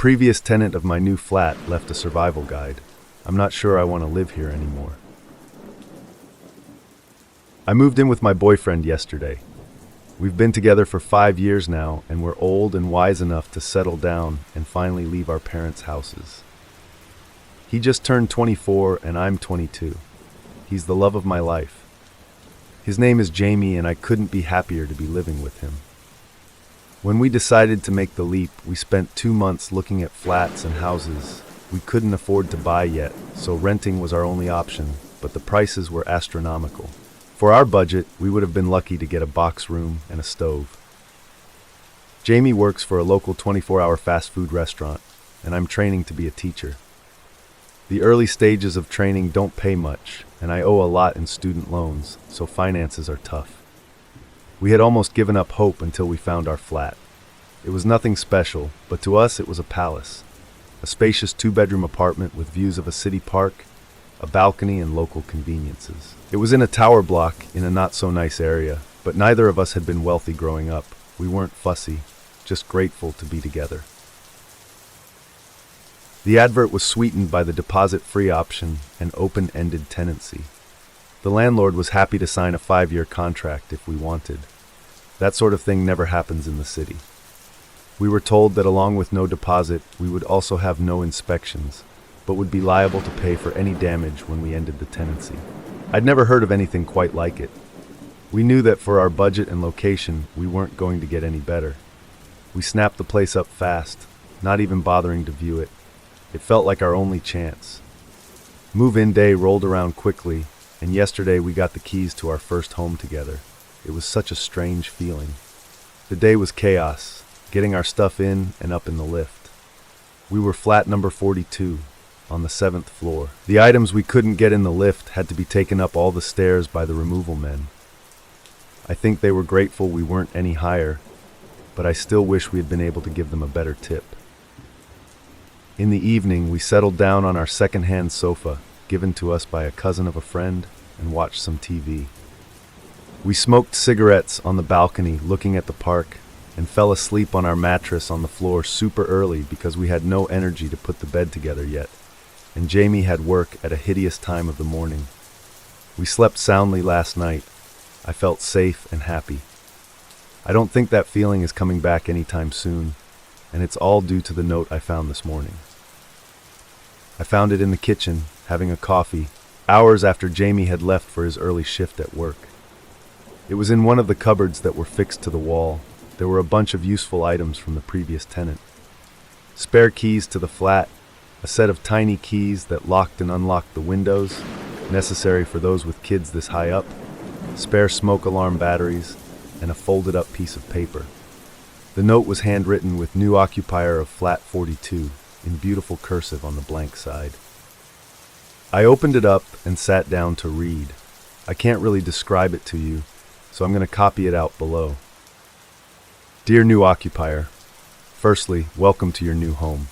previous tenant of my new flat left a survival guide. I'm not sure I want to live here anymore. I moved in with my boyfriend yesterday. We've been together for 5 years now, and we're old and wise enough to settle down and finally leave our parents' houses. He just turned 24 and I'm 22. He's the love of my life. His name is Jamie, and I couldn't be happier to be living with him. When we decided to make the leap, we spent 2 months looking at flats and houses we couldn't afford to buy yet, so renting was our only option, but the prices were astronomical. For our budget, we would have been lucky to get a box room and a stove. Jamie works for a local 24-hour fast food restaurant, and I'm training to be a teacher. The early stages of training don't pay much, and I owe a lot in student loans, so finances are tough. We had almost given up hope until we found our flat. It was nothing special, but to us it was a palace. A spacious 2-bedroom apartment with views of a city park, a balcony, and local conveniences. It was in a tower block in a not-so-nice area, but neither of us had been wealthy growing up. We weren't fussy, just grateful to be together. The advert was sweetened by the deposit-free option and open-ended tenancy. The landlord was happy to sign a 5-year contract if we wanted. That sort of thing never happens in the city. We were told that along with no deposit, we would also have no inspections, but would be liable to pay for any damage when we ended the tenancy. I'd never heard of anything quite like it. We knew that for our budget and location, we weren't going to get any better. We snapped the place up fast, not even bothering to view it. It felt like our only chance. Move-in day rolled around quickly, and yesterday we got the keys to our first home together. It was such a strange feeling. The day was chaos, getting our stuff in and up in the lift. We were flat number 42, on the 7th floor. The items we couldn't get in the lift had to be taken up all the stairs by the removal men. I think they were grateful we weren't any higher, but I still wish we had been able to give them a better tip. In the evening, we settled down on our second-hand sofa, given to us by a cousin of a friend, and watched some TV. We smoked cigarettes on the balcony looking at the park, and fell asleep on our mattress on the floor super early because we had no energy to put the bed together yet, and Jamie had work at a hideous time of the morning. We slept soundly last night. I felt safe and happy. I don't think that feeling is coming back anytime soon, and it's all due to the note I found this morning. I found it in the kitchen, having a coffee, hours after Jamie had left for his early shift at work. It was in one of the cupboards that were fixed to the wall. There were a bunch of useful items from the previous tenant. Spare keys to the flat, a set of tiny keys that locked and unlocked the windows, necessary for those with kids this high up, spare smoke alarm batteries, and a folded-up piece of paper. The note was handwritten with new occupier of flat 42 in beautiful cursive on the blank side. I opened it up and sat down to read. I can't really describe it to you, so I'm going to copy it out below. Dear new occupier, firstly, welcome to your new home.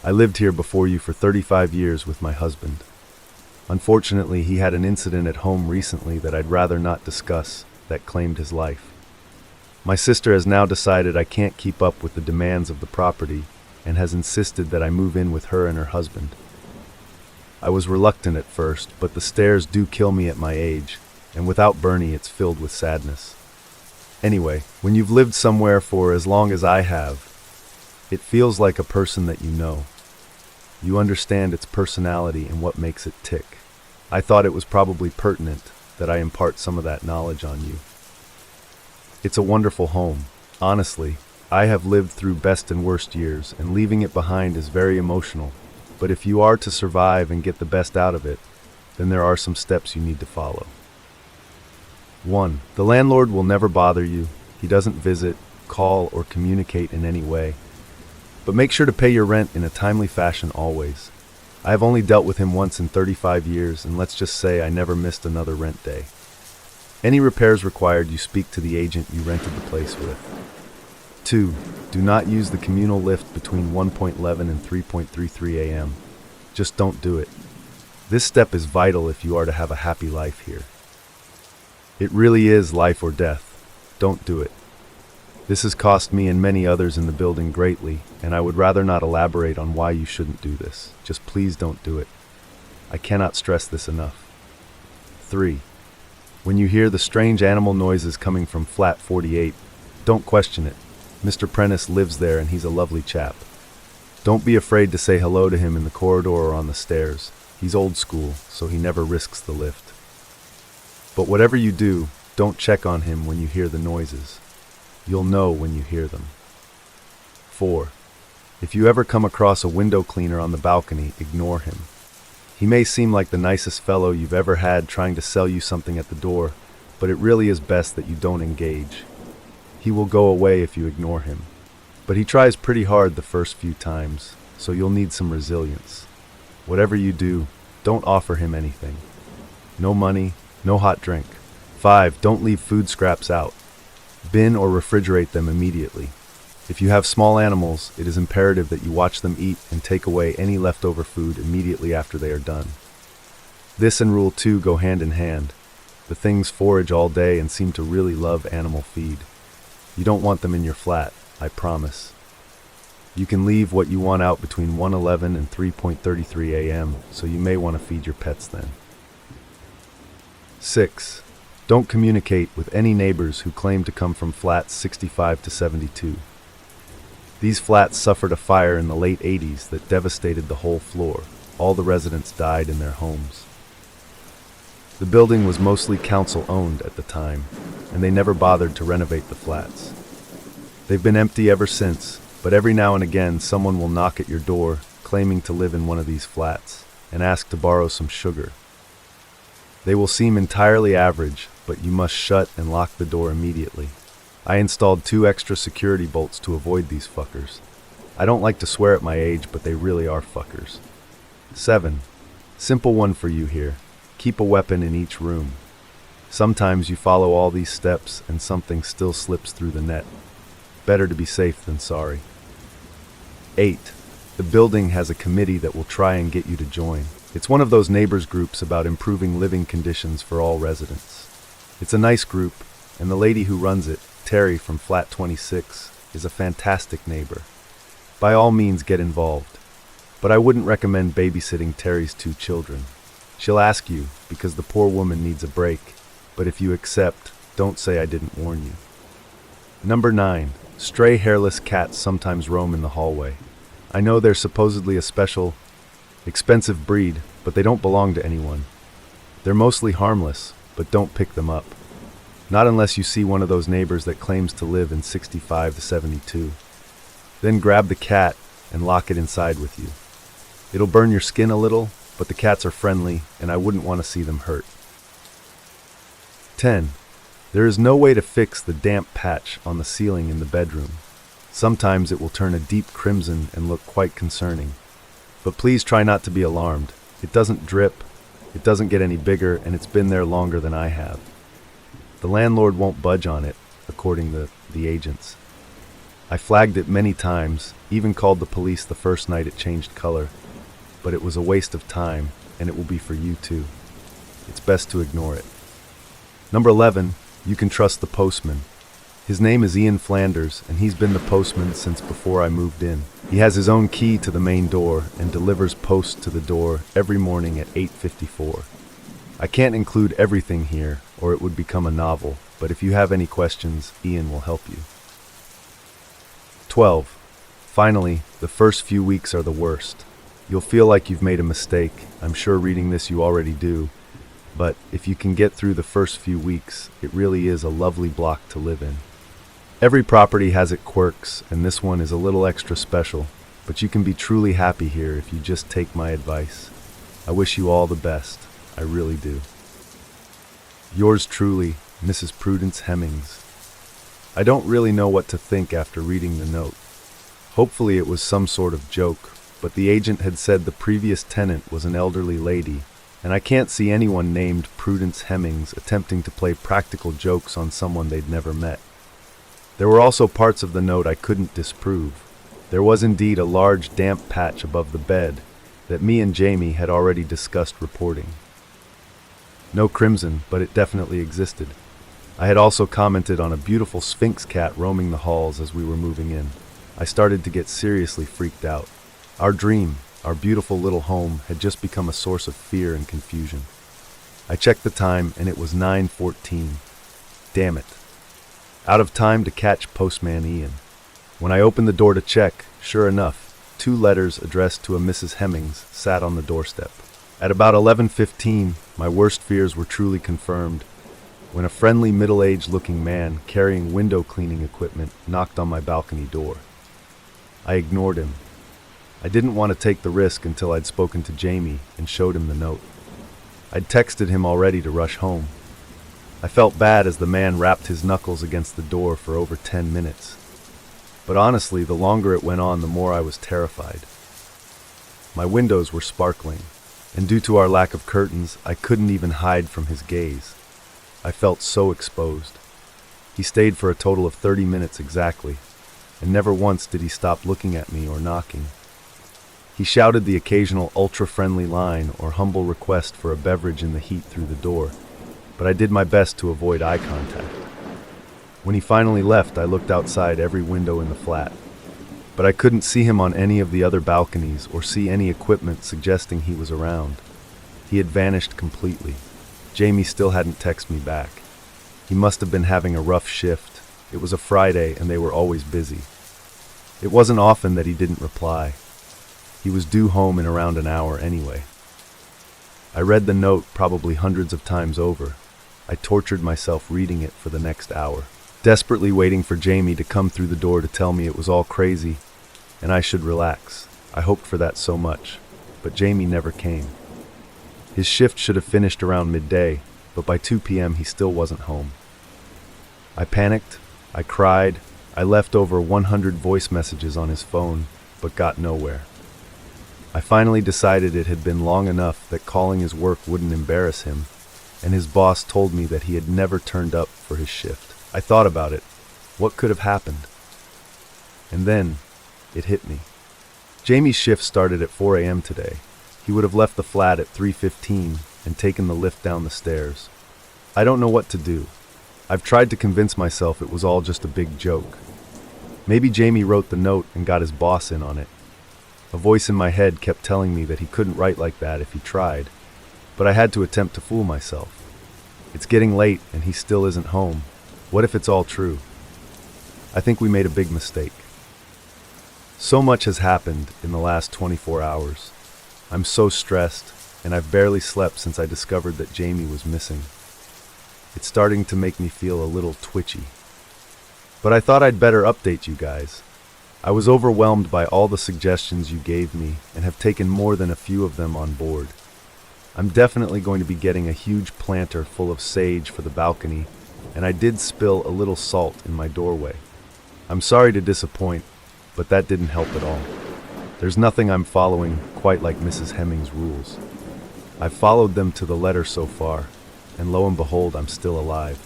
I lived here before you for 35 years with my husband. Unfortunately, he had an incident at home recently that I'd rather not discuss that claimed his life. My sister has now decided I can't keep up with the demands of the property and has insisted that I move in with her and her husband. I was reluctant at first, but the stairs do kill me at my age, and without Bernie it's filled with sadness. Anyway, when you've lived somewhere for as long as I have, it feels like a person that you know. You understand its personality and what makes it tick. I thought it was probably pertinent that I impart some of that knowledge on you. It's a wonderful home. Honestly, I have lived through best and worst years, and leaving it behind is very emotional. But if you are to survive and get the best out of it, then there are some steps you need to follow. 1. The landlord will never bother you. He doesn't visit, call, or communicate in any way. But make sure to pay your rent in a timely fashion always. I have only dealt with him once in 35 years, and let's just say I never missed another rent day. Any repairs required, you speak to the agent you rented the place with. 2. Do not use the communal lift between 1:11 and 3:33 a.m. Just don't do it. This step is vital if you are to have a happy life here. It really is life or death. Don't do it. This has cost me and many others in the building greatly, and I would rather not elaborate on why you shouldn't do this. Just please don't do it. I cannot stress this enough. 3. When you hear the strange animal noises coming from flat 48, don't question it. Mr. Prentice lives there and he's a lovely chap. Don't be afraid to say hello to him in the corridor or on the stairs. He's old school, so he never risks the lift. But whatever you do, don't check on him when you hear the noises. You'll know when you hear them. 4. If you ever come across a window cleaner on the balcony, ignore him. He may seem like the nicest fellow you've ever had trying to sell you something at the door, but it really is best that you don't engage. He will go away if you ignore him. But he tries pretty hard the first few times, so you'll need some resilience. Whatever you do, don't offer him anything. No money, no hot drink. 5. Don't leave food scraps out. Bin or refrigerate them immediately. If you have small animals, it is imperative that you watch them eat and take away any leftover food immediately after they are done. This and Rule 2 go hand in hand. The things forage all day and seem to really love animal feed. You don't want them in your flat, I promise. You can leave what you want out between 1:11 and 3:33 a.m., so you may want to feed your pets then. 6. Don't communicate with any neighbors who claim to come from flats 65 to 72. These flats suffered a fire in the late 80s that devastated the whole floor. All the residents died in their homes. The building was mostly council-owned at the time, and they never bothered to renovate the flats. They've been empty ever since, but every now and again someone will knock at your door, claiming to live in one of these flats, and ask to borrow some sugar. They will seem entirely average, but you must shut and lock the door immediately. I installed 2 extra security bolts to avoid these fuckers. I don't like to swear at my age, but they really are fuckers. 7. Simple one for you here. Keep a weapon in each room. Sometimes you follow all these steps and something still slips through the net. Better to be safe than sorry. 8. The building has a committee that will try and get you to join. It's one of those neighbors groups about improving living conditions for all residents. It's a nice group, and the lady who runs it, Terry from flat 26, is a fantastic neighbor. By all means get involved, but I wouldn't recommend babysitting Terry's 2 children. She'll ask you because the poor woman needs a break, but if you accept, don't say I didn't warn you. Number 9. Stray hairless cats sometimes roam in the hallway. I know they're supposedly a special, expensive breed, but they don't belong to anyone. They're mostly harmless, but don't pick them up. Not unless you see one of those neighbors that claims to live in 65 to 72. Then grab the cat and lock it inside with you. It'll burn your skin a little, but the cats are friendly, and I wouldn't want to see them hurt. 10. There is no way to fix the damp patch on the ceiling in the bedroom. Sometimes it will turn a deep crimson and look quite concerning. But please try not to be alarmed. It doesn't drip, it doesn't get any bigger, and it's been there longer than I have. The landlord won't budge on it, according to the agents. I flagged it many times, even called the police the first night it changed color, but it was a waste of time, and it will be for you too. It's best to ignore it. Number 11, you can trust the postman. His name is Ian Flanders, and he's been the postman since before I moved in. He has his own key to the main door and delivers post to the door every morning at 8:54. I can't include everything here, or it would become a novel, but if you have any questions, Ian will help you. 12. Finally, the first few weeks are the worst. You'll feel like you've made a mistake. I'm sure reading this you already do. But if you can get through the first few weeks, it really is a lovely block to live in. Every property has its quirks, and this one is a little extra special, but you can be truly happy here if you just take my advice. I wish you all the best. I really do. Yours truly, Mrs. Prudence Hemmings. I don't really know what to think after reading the note. Hopefully it was some sort of joke, but the agent had said the previous tenant was an elderly lady, and I can't see anyone named Prudence Hemmings attempting to play practical jokes on someone they'd never met. There were also parts of the note I couldn't disprove. There was indeed a large damp patch above the bed that me and Jamie had already discussed reporting. No crimson, but it definitely existed. I had also commented on a beautiful Sphinx cat roaming the halls as we were moving in. I started to get seriously freaked out. Our dream, our beautiful little home, had just become a source of fear and confusion. I checked the time and it was 9:14. Damn it. Out of time to catch Postman Ian. When I opened the door to check, sure enough, 2 letters addressed to a Mrs. Hemmings sat on the doorstep. At about 11:15, my worst fears were truly confirmed when a friendly middle-aged looking man carrying window cleaning equipment knocked on my balcony door. I ignored him. I didn't want to take the risk until I'd spoken to Jamie and showed him the note. I'd texted him already to rush home. I felt bad as the man rapped his knuckles against the door for over 10 minutes. But honestly, the longer it went on, the more I was terrified. My windows were sparkling, and due to our lack of curtains, I couldn't even hide from his gaze. I felt so exposed. He stayed for a total of 30 minutes exactly, and never once did he stop looking at me or knocking. He shouted the occasional ultra-friendly line or humble request for a beverage in the heat through the door, but I did my best to avoid eye contact. When he finally left, I looked outside every window in the flat, but I couldn't see him on any of the other balconies or see any equipment suggesting he was around. He had vanished completely. Jamie still hadn't texted me back. He must have been having a rough shift. It was a Friday and they were always busy. It wasn't often that he didn't reply. He was due home in around an hour anyway. I read the note probably hundreds of times over. I tortured myself reading it for the next hour, desperately waiting for Jamie to come through the door to tell me it was all crazy and I should relax. I hoped for that so much, but Jamie never came. His shift should have finished around midday, but by 2 p.m. he still wasn't home. I panicked, I cried, I left over 100 voice messages on his phone, but got nowhere. I finally decided it had been long enough that calling his work wouldn't embarrass him, and his boss told me that he had never turned up for his shift. I thought about it. What could have happened? And then, it hit me. Jamie's shift started at 4 a.m. today. He would have left the flat at 3:15 and taken the lift down the stairs. I don't know what to do. I've tried to convince myself it was all just a big joke. Maybe Jamie wrote the note and got his boss in on it. A voice in my head kept telling me that he couldn't write like that if he tried, but I had to attempt to fool myself. It's getting late and he still isn't home. What if it's all true? I think we made a big mistake. So much has happened in the last 24 hours. I'm so stressed, and I've barely slept since I discovered that Jamie was missing. It's starting to make me feel a little twitchy. But I thought I'd better update you guys. I was overwhelmed by all the suggestions you gave me and have taken more than a few of them on board. I'm definitely going to be getting a huge planter full of sage for the balcony, and I did spill a little salt in my doorway. I'm sorry to disappoint, but that didn't help at all. There's nothing I'm following quite like Mrs. Hemmings' rules. I've followed them to the letter so far, and lo and behold, I'm still alive.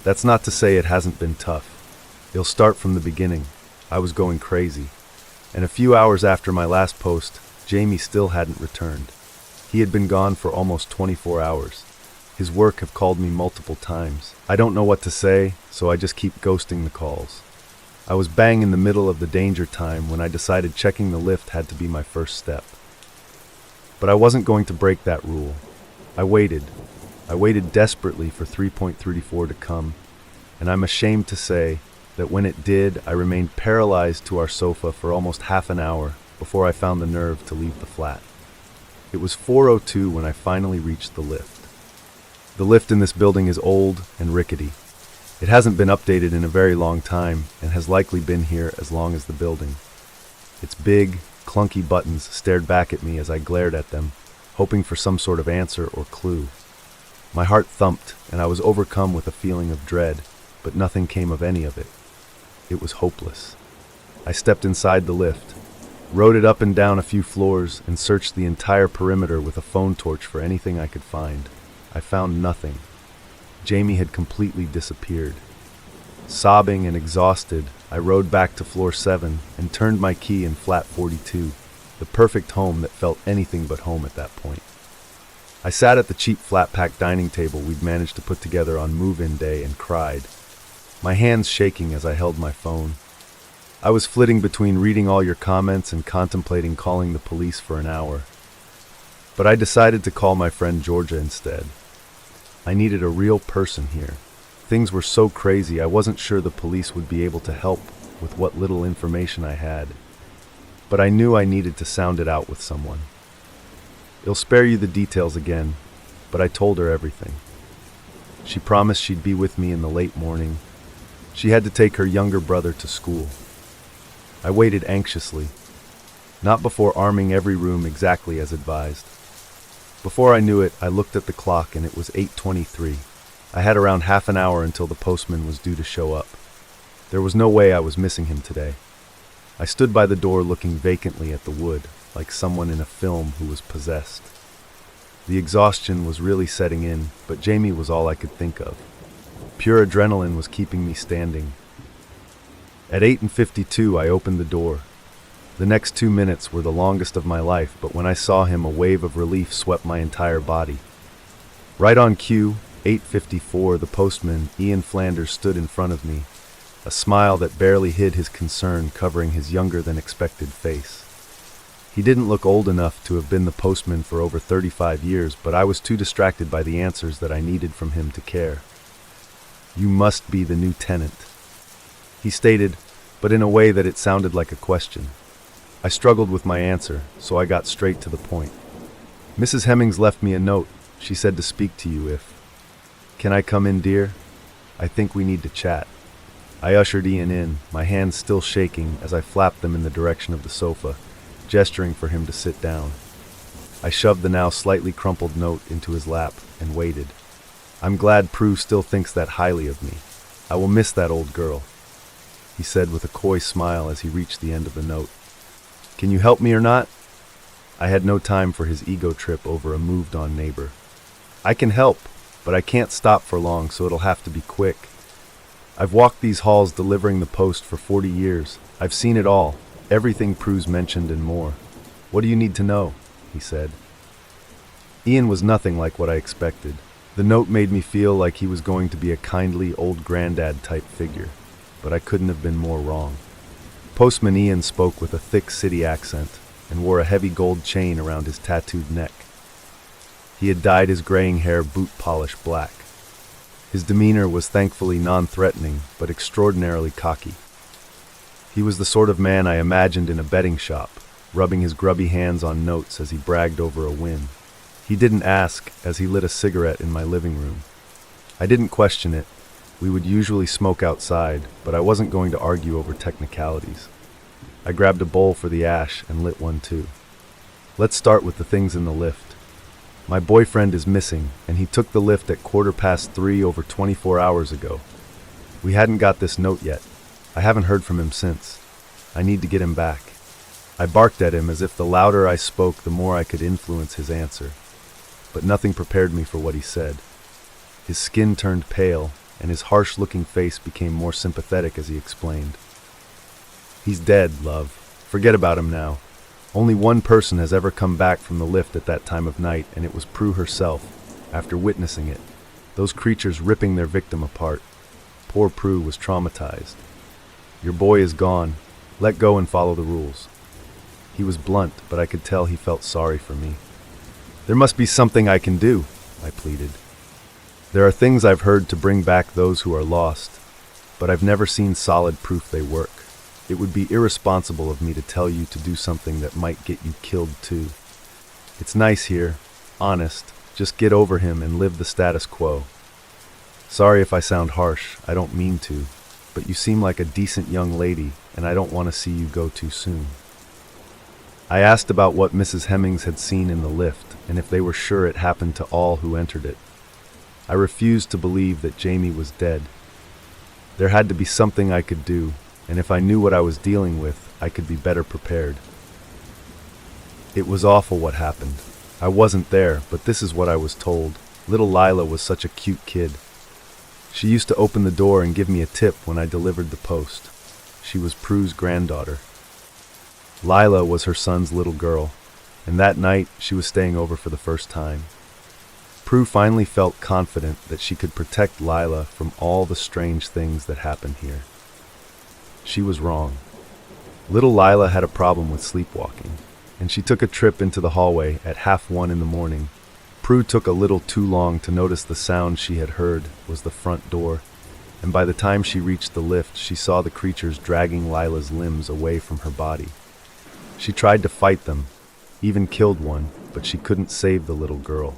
That's not to say it hasn't been tough. It'll start from the beginning. I was going crazy. And a few hours after my last post, Jamie still hadn't returned. He had been gone for almost 24 hours. His work have called me multiple times. I don't know what to say, so I just keep ghosting the calls. I was bang in the middle of the danger time when I decided checking the lift had to be my first step. But I wasn't going to break that rule. I waited. I waited desperately for 3.34 to come, and I'm ashamed to say that when it did, I remained paralyzed to our sofa for almost half an hour before I found the nerve to leave the flat. It was 4:02 when I finally reached the lift. The lift in this building is old and rickety. It hasn't been updated in a very long time and has likely been here as long as the building. Its big, clunky buttons stared back at me as I glared at them, hoping for some sort of answer or clue. My heart thumped and I was overcome with a feeling of dread, but nothing came of any of it. It was hopeless. I stepped inside the lift, rode it up and down a few floors, and searched the entire perimeter with a phone torch for anything I could find. I found nothing. Jamie had completely disappeared. Sobbing and exhausted, I rode back to floor 7 and turned my key in flat 42, the perfect home that felt anything but home at that point. I sat at the cheap flat-pack dining table we'd managed to put together on move-in day and cried, my hands shaking as I held my phone. I was flitting between reading all your comments and contemplating calling the police for an hour. But I decided to call my friend Georgia instead. I needed a real person here. Things were so crazy I wasn't sure the police would be able to help with what little information I had. But I knew I needed to sound it out with someone. I'll spare you the details again, but I told her everything. She promised she'd be with me in the late morning. She had to take her younger brother to school. I waited anxiously, not before arming every room exactly as advised. Before I knew it, I looked at the clock and it was 8:23. I had around half an hour until the postman was due to show up. There was no way I was missing him today. I stood by the door looking vacantly at the wood, like someone in a film who was possessed. The exhaustion was really setting in, but Jamie was all I could think of. Pure adrenaline was keeping me standing. At 8:52, I opened the door. The next 2 minutes were the longest of my life, but when I saw him, a wave of relief swept my entire body. Right on cue, 8:54, the postman, Ian Flanders, stood in front of me, a smile that barely hid his concern covering his younger-than-expected face. He didn't look old enough to have been the postman for over 35 years, but I was too distracted by the answers that I needed from him to care. "You must be the new tenant," he stated, but in a way that it sounded like a question. I struggled with my answer, so I got straight to the point. "Mrs. Hemmings left me a note. She said to speak to you if..." "Can I come in, dear? I think we need to chat." I ushered Ian in, my hands still shaking as I flapped them in the direction of the sofa, gesturing for him to sit down. I shoved the now slightly crumpled note into his lap and waited. "I'm glad Prue still thinks that highly of me. I will miss that old girl," he said with a coy smile as he reached the end of the note. "Can you help me or not?" I had no time for his ego trip over a moved-on neighbor. "I can help, but I can't stop for long, so it'll have to be quick. I've walked these halls delivering the post for 40 years. I've seen it all, everything Prue's mentioned and more. What do you need to know?" he said. Ian was nothing like what I expected. The note made me feel like he was going to be a kindly old granddad-type figure, but I couldn't have been more wrong. Postman Ian spoke with a thick city accent and wore a heavy gold chain around his tattooed neck. He had dyed his graying hair boot-polished black. His demeanor was thankfully non-threatening, but extraordinarily cocky. He was the sort of man I imagined in a betting shop, rubbing his grubby hands on notes as he bragged over a win. He didn't ask as he lit a cigarette in my living room. I didn't question it. We would usually smoke outside, but I wasn't going to argue over technicalities. I grabbed a bowl for the ash and lit one too. "Let's start with the things in the lift. My boyfriend is missing, and he took the lift at 3:15 over 24 hours ago. We hadn't got this note yet. I haven't heard from him since. I need to get him back." I barked at him as if the louder I spoke, the more I could influence his answer. But nothing prepared me for what he said. His skin turned pale, and his harsh-looking face became more sympathetic as he explained. "He's dead, love. Forget about him now. Only one person has ever come back from the lift at that time of night, and it was Prue herself, after witnessing it. Those creatures ripping their victim apart. Poor Prue was traumatized. Your boy is gone. Let go and follow the rules." He was blunt, but I could tell he felt sorry for me. "There must be something I can do," I pleaded. "There are things I've heard to bring back those who are lost, but I've never seen solid proof they work. It would be irresponsible of me to tell you to do something that might get you killed too. It's nice here, honest, just get over him and live the status quo. Sorry if I sound harsh, I don't mean to, but you seem like a decent young lady, and I don't want to see you go too soon." I asked about what Mrs. Hemmings had seen in the lift, and if they were sure it happened to all who entered it. I refused to believe that Jamie was dead. There had to be something I could do, and if I knew what I was dealing with, I could be better prepared. It was awful what happened. I wasn't there, but this is what I was told. Little Lila was such a cute kid. She used to open the door and give me a tip when I delivered the post. She was Prue's granddaughter. Lila was her son's little girl, and that night she was staying over for the first time. Prue finally felt confident that she could protect Lila from all the strange things that happen here. She was wrong. Little Lila had a problem with sleepwalking, and she took a trip into the hallway at 1:30 in the morning. Prue took a little too long to notice the sound she had heard was the front door, and by the time she reached the lift, she saw the creatures dragging Lila's limbs away from her body. She tried to fight them, even killed one, but she couldn't save the little girl.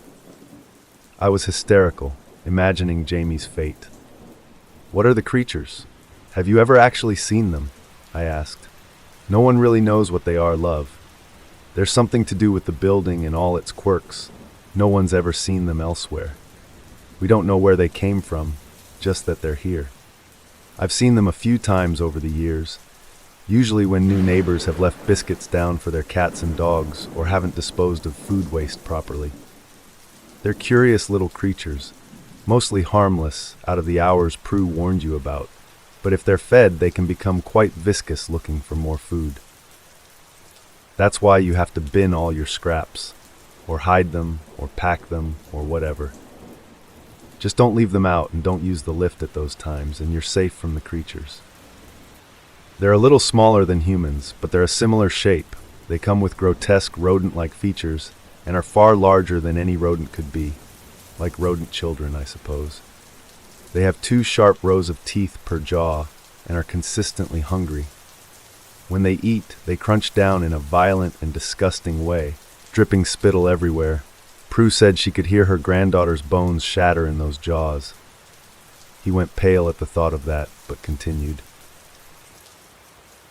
I was hysterical, imagining Jamie's fate. "What are the creatures? Have you ever actually seen them?" I asked. "No one really knows what they are, love. There's something to do with the building and all its quirks. No one's ever seen them elsewhere. We don't know where they came from, just that they're here. I've seen them a few times over the years, usually when new neighbors have left biscuits down for their cats and dogs or haven't disposed of food waste properly. They're curious little creatures, mostly harmless out of the hours Prue warned you about, but if they're fed, they can become quite viscous looking for more food. That's why you have to bin all your scraps, or hide them, or pack them, or whatever. Just don't leave them out and don't use the lift at those times, and you're safe from the creatures. They're a little smaller than humans, but they're a similar shape. They come with grotesque rodent-like features and are far larger than any rodent could be, like rodent children, I suppose. They have 2 sharp rows of teeth per jaw and are consistently hungry. When they eat, they crunch down in a violent and disgusting way, dripping spittle everywhere. Prue said she could hear her granddaughter's bones shatter in those jaws. He went pale at the thought of that, but continued.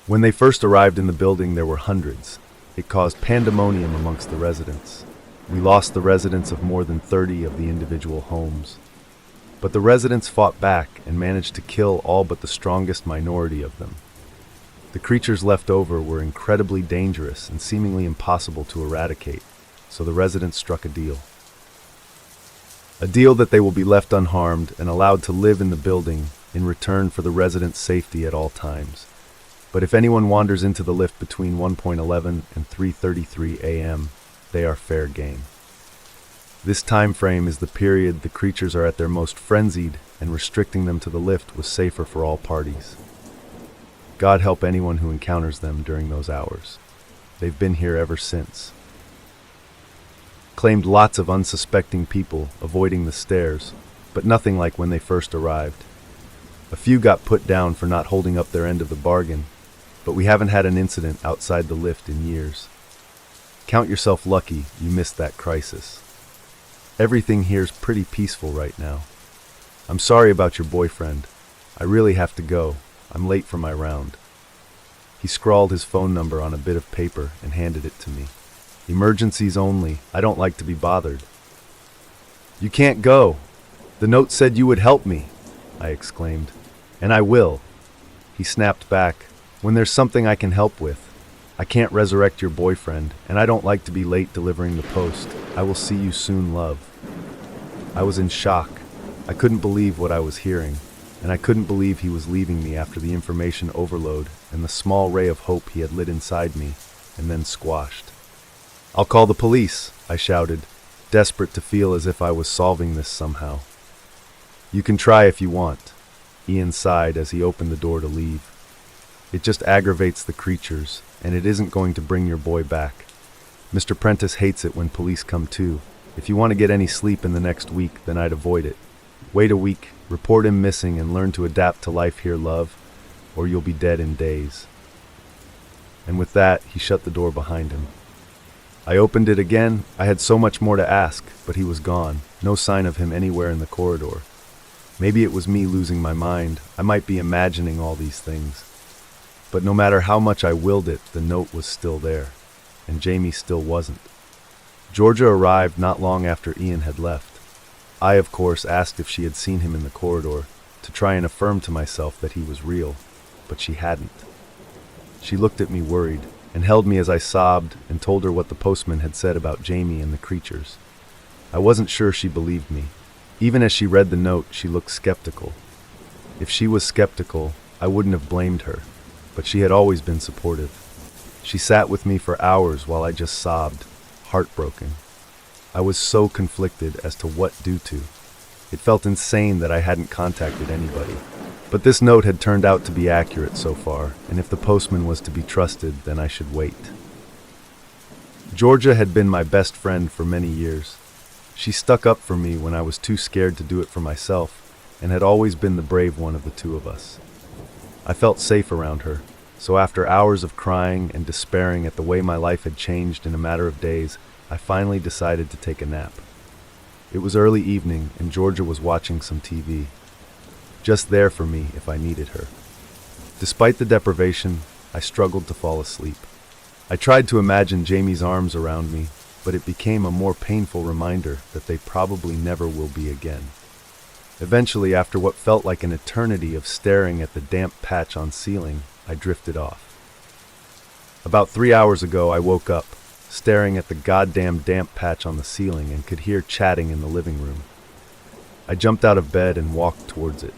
When they first arrived in the building, there were hundreds. It caused pandemonium amongst the residents. We lost the residents of more than 30 of the individual homes. But the residents fought back and managed to kill all but the strongest minority of them. The creatures left over were incredibly dangerous and seemingly impossible to eradicate, so the residents struck a deal. A deal that they will be left unharmed and allowed to live in the building in return for the residents' safety at all times. But if anyone wanders into the lift between 1:11 and 3:33 a.m., they are fair game. This time frame is the period the creatures are at their most frenzied, and restricting them to the lift was safer for all parties. God help anyone who encounters them during those hours. They've been here ever since. Claimed lots of unsuspecting people avoiding the stairs, but nothing like when they first arrived. A few got put down for not holding up their end of the bargain, but we haven't had an incident outside the lift in years. Count yourself lucky you missed that crisis. Everything here's pretty peaceful right now. I'm sorry about your boyfriend. I really have to go. I'm late for my round. He scrawled his phone number on a bit of paper and handed it to me. Emergencies only. I don't like to be bothered. You can't go. The note said you would help me, I exclaimed. And I will. He snapped back. When there's something I can help with. I can't resurrect your boyfriend, and I don't like to be late delivering the post. I will see you soon, love. I was in shock. I couldn't believe what I was hearing, and I couldn't believe he was leaving me after the information overload and the small ray of hope he had lit inside me, and then squashed. I'll call the police, I shouted, desperate to feel as if I was solving this somehow. You can try if you want, Ian sighed as he opened the door to leave. It just aggravates the creatures, and it isn't going to bring your boy back. Mr. Prentice hates it when police come too. If you want to get any sleep in the next week, then I'd avoid it. Wait a week, report him missing, and learn to adapt to life here, love, or you'll be dead in days. And with that, he shut the door behind him. I opened it again. I had so much more to ask, but he was gone. No sign of him anywhere in the corridor. Maybe it was me losing my mind. I might be imagining all these things. But no matter how much I willed it, the note was still there, and Jamie still wasn't. Georgia arrived not long after Ian had left. I, of course, asked if she had seen him in the corridor, to try and affirm to myself that he was real, but she hadn't. She looked at me worried, and held me as I sobbed and told her what the postman had said about Jamie and the creatures. I wasn't sure she believed me. Even as she read the note, she looked skeptical. If she was skeptical, I wouldn't have blamed her. But she had always been supportive. She sat with me for hours while I just sobbed, heartbroken. I was so conflicted as to what to do. It felt insane that I hadn't contacted anybody. But this note had turned out to be accurate so far, and if the postman was to be trusted, then I should wait. Georgia had been my best friend for many years. She stuck up for me when I was too scared to do it for myself, and had always been the brave one of the two of us. I felt safe around her, so after hours of crying and despairing at the way my life had changed in a matter of days, I finally decided to take a nap. It was early evening, and Georgia was watching some TV. Just there for me if I needed her. Despite the deprivation, I struggled to fall asleep. I tried to imagine Jamie's arms around me, but it became a more painful reminder that they probably never will be again. Eventually, after what felt like an eternity of staring at the damp patch on ceiling, I drifted off. About 3 hours ago, I woke up, staring at the goddamn damp patch on the ceiling and could hear chatting in the living room. I jumped out of bed and walked towards it.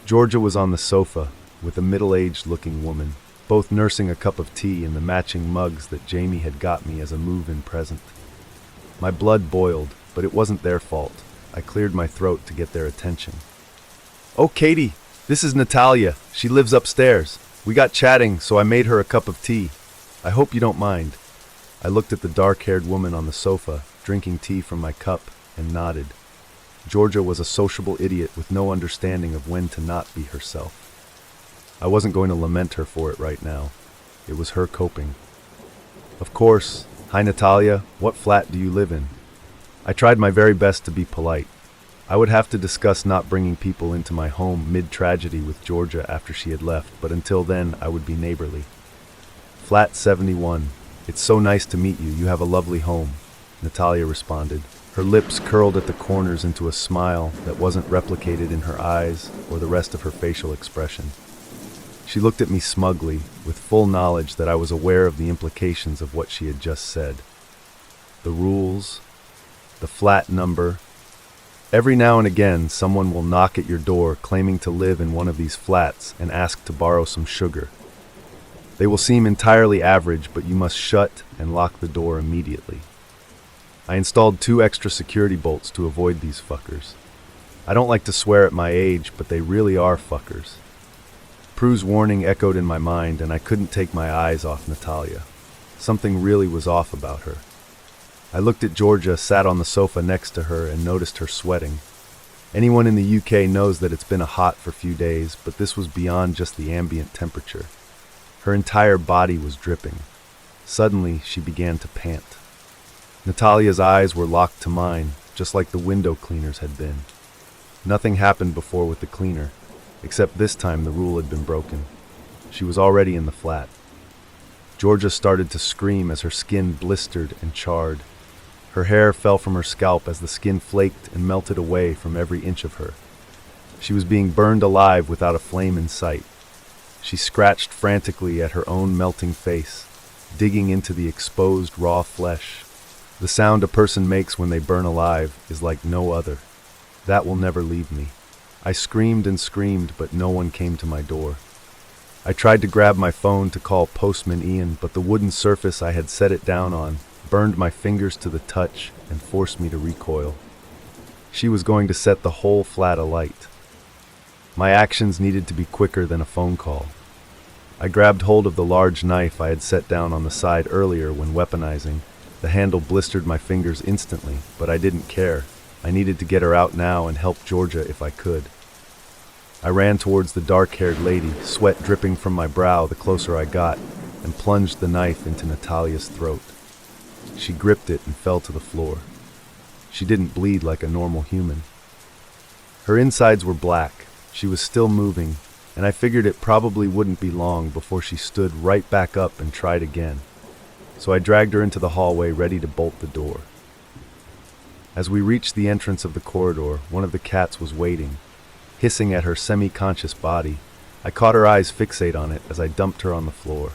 Georgia was on the sofa with a middle-aged looking woman, both nursing a cup of tea in the matching mugs that Jamie had got me as a move-in present. My blood boiled, but it wasn't their fault. I cleared my throat to get their attention. "Oh, Katie, this is Natalia. She lives upstairs. We got chatting, so I made her a cup of tea. I hope you don't mind." I looked at the dark-haired woman on the sofa, drinking tea from my cup, and nodded. Georgia was a sociable idiot with no understanding of when to not be herself. I wasn't going to lament her for it right now. It was her coping. "Of course. Hi, Natalia. What flat do you live in?" I tried my very best to be polite. I would have to discuss not bringing people into my home mid-tragedy with Georgia after she had left, but until then, I would be neighborly. "Flat 71. It's so nice to meet you. You have a lovely home," Natalia responded. Her lips curled at the corners into a smile that wasn't replicated in her eyes or the rest of her facial expression. She looked at me smugly, with full knowledge that I was aware of the implications of what she had just said. The rules, the flat number. Every now and again, someone will knock at your door claiming to live in one of these flats and ask to borrow some sugar. They will seem entirely average, but you must shut and lock the door immediately. I installed 2 extra security bolts to avoid these fuckers. I don't like to swear at my age, but they really are fuckers. Prue's warning echoed in my mind, and I couldn't take my eyes off Natalia. Something really was off about her. I looked at Georgia, sat on the sofa next to her, and noticed her sweating. Anyone in the UK knows that it's been a hot for few days, but this was beyond just the ambient temperature. Her entire body was dripping. Suddenly, she began to pant. Natalia's eyes were locked to mine, just like the window cleaners had been. Nothing happened before with the cleaner, except this time the rule had been broken. She was already in the flat. Georgia started to scream as her skin blistered and charred. Her hair fell from her scalp as the skin flaked and melted away from every inch of her. She was being burned alive without a flame in sight. She scratched frantically at her own melting face, digging into the exposed raw flesh. The sound a person makes when they burn alive is like no other. That will never leave me. I screamed and screamed, but no one came to my door. I tried to grab my phone to call Postman Ian, but the wooden surface I had set it down on burned my fingers to the touch and forced me to recoil. She was going to set the whole flat alight. My actions needed to be quicker than a phone call. I grabbed hold of the large knife I had set down on the side earlier when weaponizing. The handle blistered my fingers instantly, but I didn't care. I needed to get her out now and help Georgia if I could. I ran towards the dark-haired lady, sweat dripping from my brow the closer I got, and plunged the knife into Natalia's throat. She gripped it and fell to the floor. She didn't bleed like a normal human. Her insides were black. She was still moving, and I figured it probably wouldn't be long before she stood right back up and tried again. So I dragged her into the hallway, ready to bolt the door. As we reached the entrance of the corridor, one of the cats was waiting, hissing at her semi-conscious body. I caught her eyes fixate on it as I dumped her on the floor.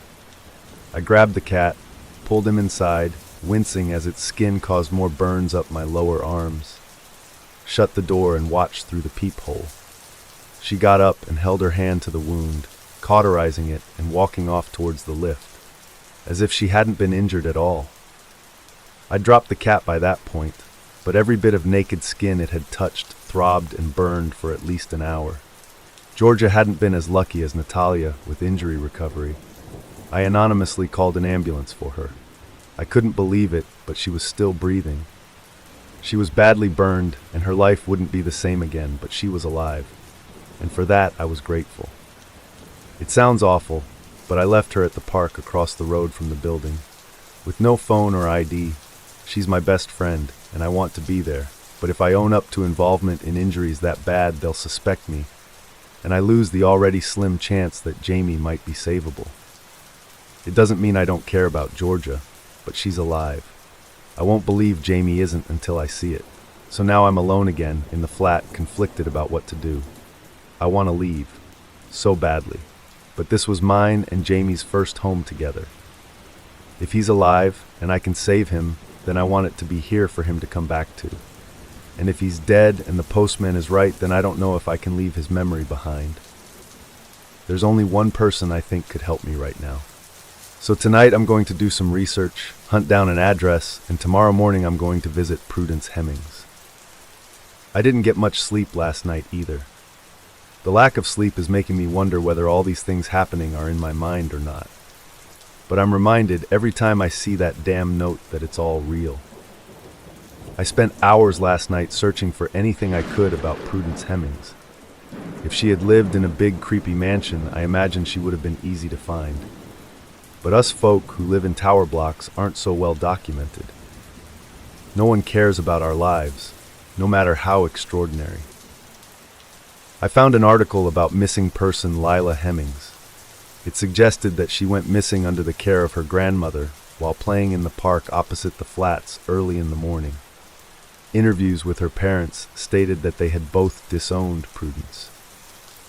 I grabbed the cat, pulled him inside, wincing as its skin caused more burns up my lower arms. Shut the door and watched through the peephole. She got up and held her hand to the wound, cauterizing it and walking off towards the lift, as if she hadn't been injured at all. I dropped the cat by that point, but every bit of naked skin it had touched throbbed and burned for at least an hour. Georgia hadn't been as lucky as Natalia with injury recovery. I anonymously called an ambulance for her. I couldn't believe it, but she was still breathing. She was badly burned, and her life wouldn't be the same again, but she was alive. And for that, I was grateful. It sounds awful, but I left her at the park across the road from the building. With no phone or ID, she's my best friend, and I want to be there. But if I own up to involvement in injuries that bad, they'll suspect me, and I lose the already slim chance that Jamie might be savable. It doesn't mean I don't care about Georgia, but she's alive. I won't believe Jamie isn't until I see it. So now I'm alone again, in the flat, conflicted about what to do. I want to leave, so badly. But this was mine and Jamie's first home together. If he's alive, and I can save him, then I want it to be here for him to come back to. And if he's dead and the postman is right, then I don't know if I can leave his memory behind. There's only one person I think could help me right now. So tonight I'm going to do some research, hunt down an address, and tomorrow morning I'm going to visit Prudence Hemmings. I didn't get much sleep last night either. The lack of sleep is making me wonder whether all these things happening are in my mind or not. But I'm reminded every time I see that damn note that it's all real. I spent hours last night searching for anything I could about Prudence Hemmings. If she had lived in a big, creepy mansion, I imagine she would have been easy to find. But us folk who live in tower blocks aren't so well documented. No one cares about our lives, no matter how extraordinary. I found an article about missing person Lila Hemmings. It suggested that she went missing under the care of her grandmother while playing in the park opposite the flats early in the morning. Interviews with her parents stated that they had both disowned Prudence.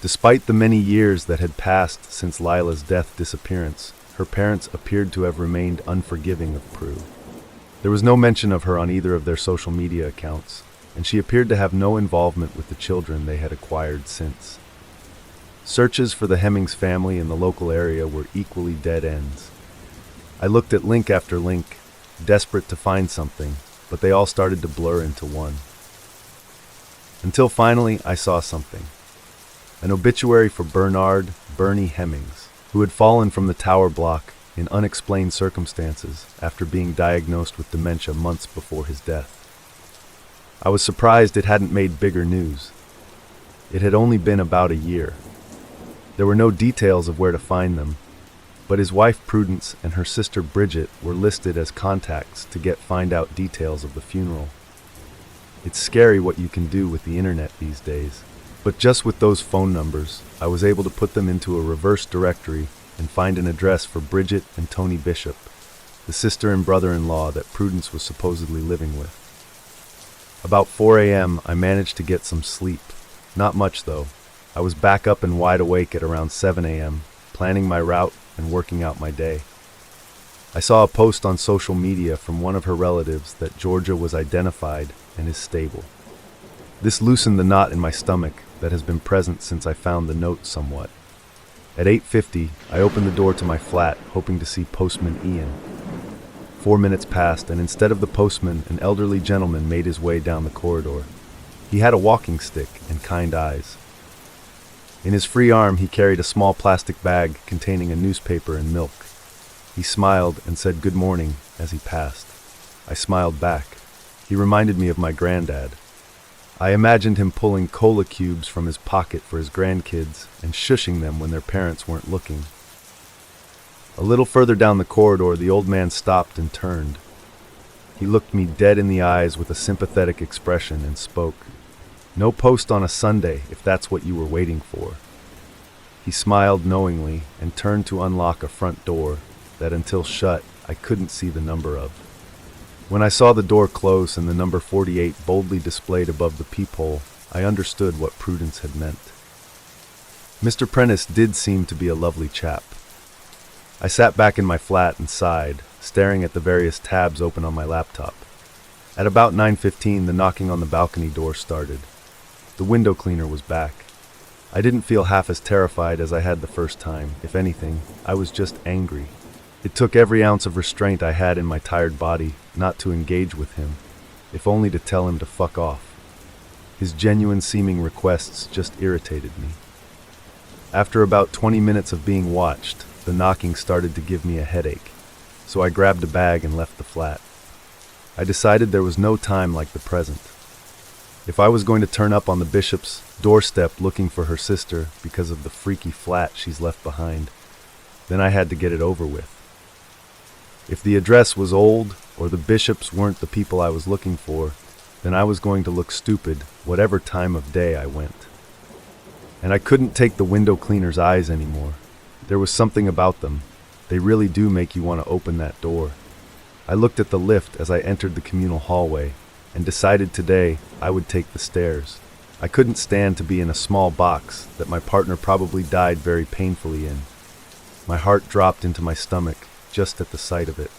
Despite the many years that had passed since Lila's disappearance, her parents appeared to have remained unforgiving of Prue. There was no mention of her on either of their social media accounts, and she appeared to have no involvement with the children they had acquired since. Searches for the Hemmings family in the local area were equally dead ends. I looked at link after link, desperate to find something, but they all started to blur into one. Until finally I saw something. An obituary for Bernard Bernie Hemmings, who had fallen from the tower block in unexplained circumstances after being diagnosed with dementia months before his death. I was surprised it hadn't made bigger news. It had only been about a year. There were no details of where to find them, but his wife Prudence and her sister Bridget were listed as contacts to find out details of the funeral. It's scary what you can do with the internet these days. But just with those phone numbers, I was able to put them into a reverse directory and find an address for Bridget and Tony Bishop, the sister and brother-in-law that Prudence was supposedly living with. About 4 a.m., I managed to get some sleep. Not much, though. I was back up and wide awake at around 7 a.m., planning my route and working out my day. I saw a post on social media from one of her relatives that Georgia was identified and is stable. This loosened the knot in my stomach that has been present since I found the note somewhat. At 8:50, I opened the door to my flat, hoping to see Postman Ian. 4 minutes passed, and instead of the postman, an elderly gentleman made his way down the corridor. He had a walking stick and kind eyes. In his free arm, he carried a small plastic bag containing a newspaper and milk. He smiled and said good morning as he passed. I smiled back. He reminded me of my granddad. I imagined him pulling cola cubes from his pocket for his grandkids and shushing them when their parents weren't looking. A little further down the corridor, the old man stopped and turned. He looked me dead in the eyes with a sympathetic expression and spoke. "No post on a Sunday, if that's what you were waiting for." He smiled knowingly and turned to unlock a front door that, until shut, I couldn't see the number of. When I saw the door close and the number 48 boldly displayed above the peephole, I understood what Prudence had meant. Mr. Prentice did seem to be a lovely chap. I sat back in my flat and sighed, staring at the various tabs open on my laptop. At about 9:15, the knocking on the balcony door started. The window cleaner was back. I didn't feel half as terrified as I had the first time. If anything, I was just angry. It took every ounce of restraint I had in my tired body not to engage with him, if only to tell him to fuck off. His genuine-seeming requests just irritated me. After about 20 minutes of being watched, the knocking started to give me a headache, so I grabbed a bag and left the flat. I decided there was no time like the present. If I was going to turn up on the bishop's doorstep looking for her sister because of the freaky flat she's left behind, then I had to get it over with. If the address was old or the bishops weren't the people I was looking for, then I was going to look stupid whatever time of day I went. And I couldn't take the window cleaner's eyes anymore. There was something about them. They really do make you want to open that door. I looked at the lift as I entered the communal hallway and decided today I would take the stairs. I couldn't stand to be in a small box that my partner probably died very painfully in. My heart dropped into my stomach just at the sight of it.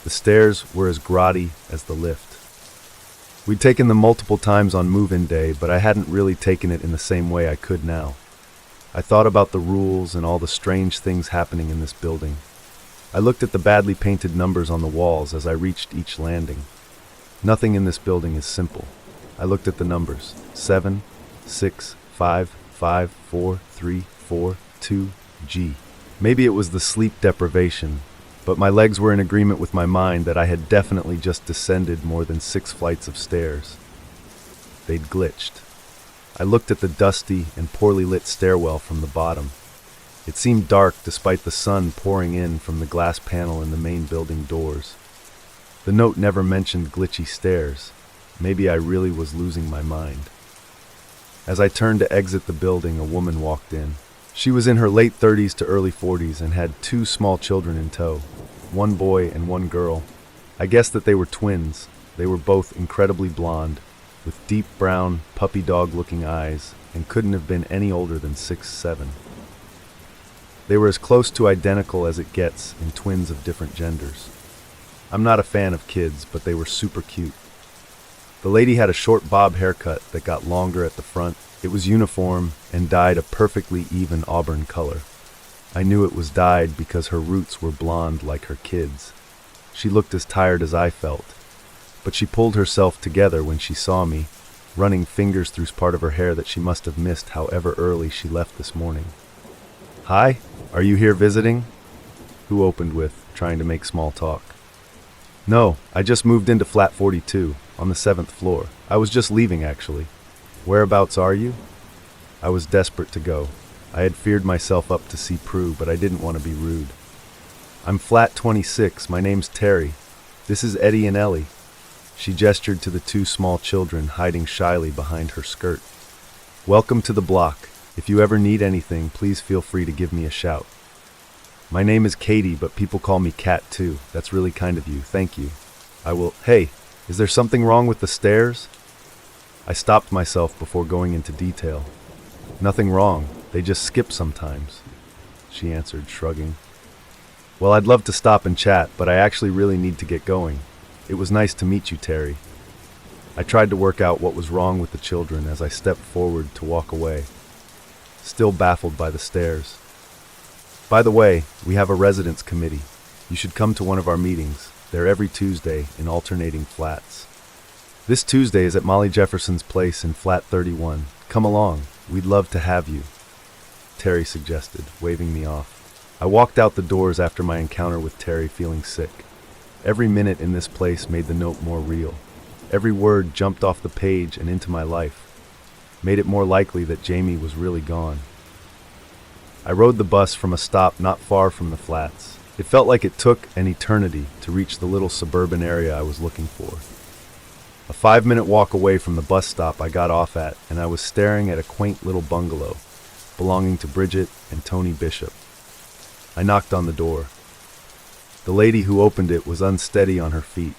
The stairs were as grotty as the lift. We'd taken them multiple times on move-in day, but I hadn't really taken it in the same way I could now. I thought about the rules and all the strange things happening in this building. I looked at the badly painted numbers on the walls as I reached each landing. Nothing in this building is simple. I looked at the numbers. 7, 6, 5, 5, 4, 3, 4, 2, G. Maybe it was the sleep deprivation, but my legs were in agreement with my mind that I had definitely just descended more than 6 flights of stairs. They'd glitched. I looked at the dusty and poorly lit stairwell from the bottom. It seemed dark despite the sun pouring in from the glass panel in the main building doors. The note never mentioned glitchy stairs. Maybe I really was losing my mind. As I turned to exit the building, a woman walked in. She was in her late 30s to early 40s and had 2 small children in tow, 1 boy and 1 girl. I guessed that they were twins. They were both incredibly blonde, with deep brown, puppy dog-looking eyes, and couldn't have been any older than 6, 7. They were as close to identical as it gets in twins of different genders. I'm not a fan of kids, but they were super cute. The lady had a short bob haircut that got longer at the front. It was uniform and dyed a perfectly even auburn color. I knew it was dyed because her roots were blonde like her kids. She looked as tired as I felt, but she pulled herself together when she saw me, running fingers through part of her hair that she must have missed however early she left this morning. "Hi, are you here visiting?" Who opened with, trying to make small talk. "No, I just moved into flat 42, on the 7th floor. I was just leaving, actually. Whereabouts are you?" I was desperate to go. I had feared myself up to see Prue, but I didn't want to be rude. "I'm flat 26. My name's Terry. This is Eddie and Ellie." She gestured to the 2 small children hiding shyly behind her skirt. "Welcome to the block. If you ever need anything, please feel free to give me a shout." "My name is Katie, but people call me Kat too. That's really kind of you. Thank you. I will—" "Hey, is there something wrong with the stairs?" I stopped myself before going into detail. "Nothing wrong. They just skip sometimes," she answered, shrugging. "Well, I'd love to stop and chat, but I actually really need to get going. It was nice to meet you, Terry." I tried to work out what was wrong with the children as I stepped forward to walk away, still baffled by the stairs. "By the way, we have a residence committee. You should come to one of our meetings. They're every Tuesday in alternating flats. This Tuesday is at Molly Jefferson's place in flat 31. Come along. We'd love to have you," Terry suggested, waving me off. I walked out the doors after my encounter with Terry feeling sick. Every minute in this place made the note more real. Every word jumped off the page and into my life, made it more likely that Jamie was really gone. I rode the bus from a stop not far from the flats. It felt like it took an eternity to reach the little suburban area I was looking for. A 5-minute walk away from the bus stop I got off at, and I was staring at a quaint little bungalow belonging to Bridget and Tony Bishop. I knocked on the door. The lady who opened it was unsteady on her feet.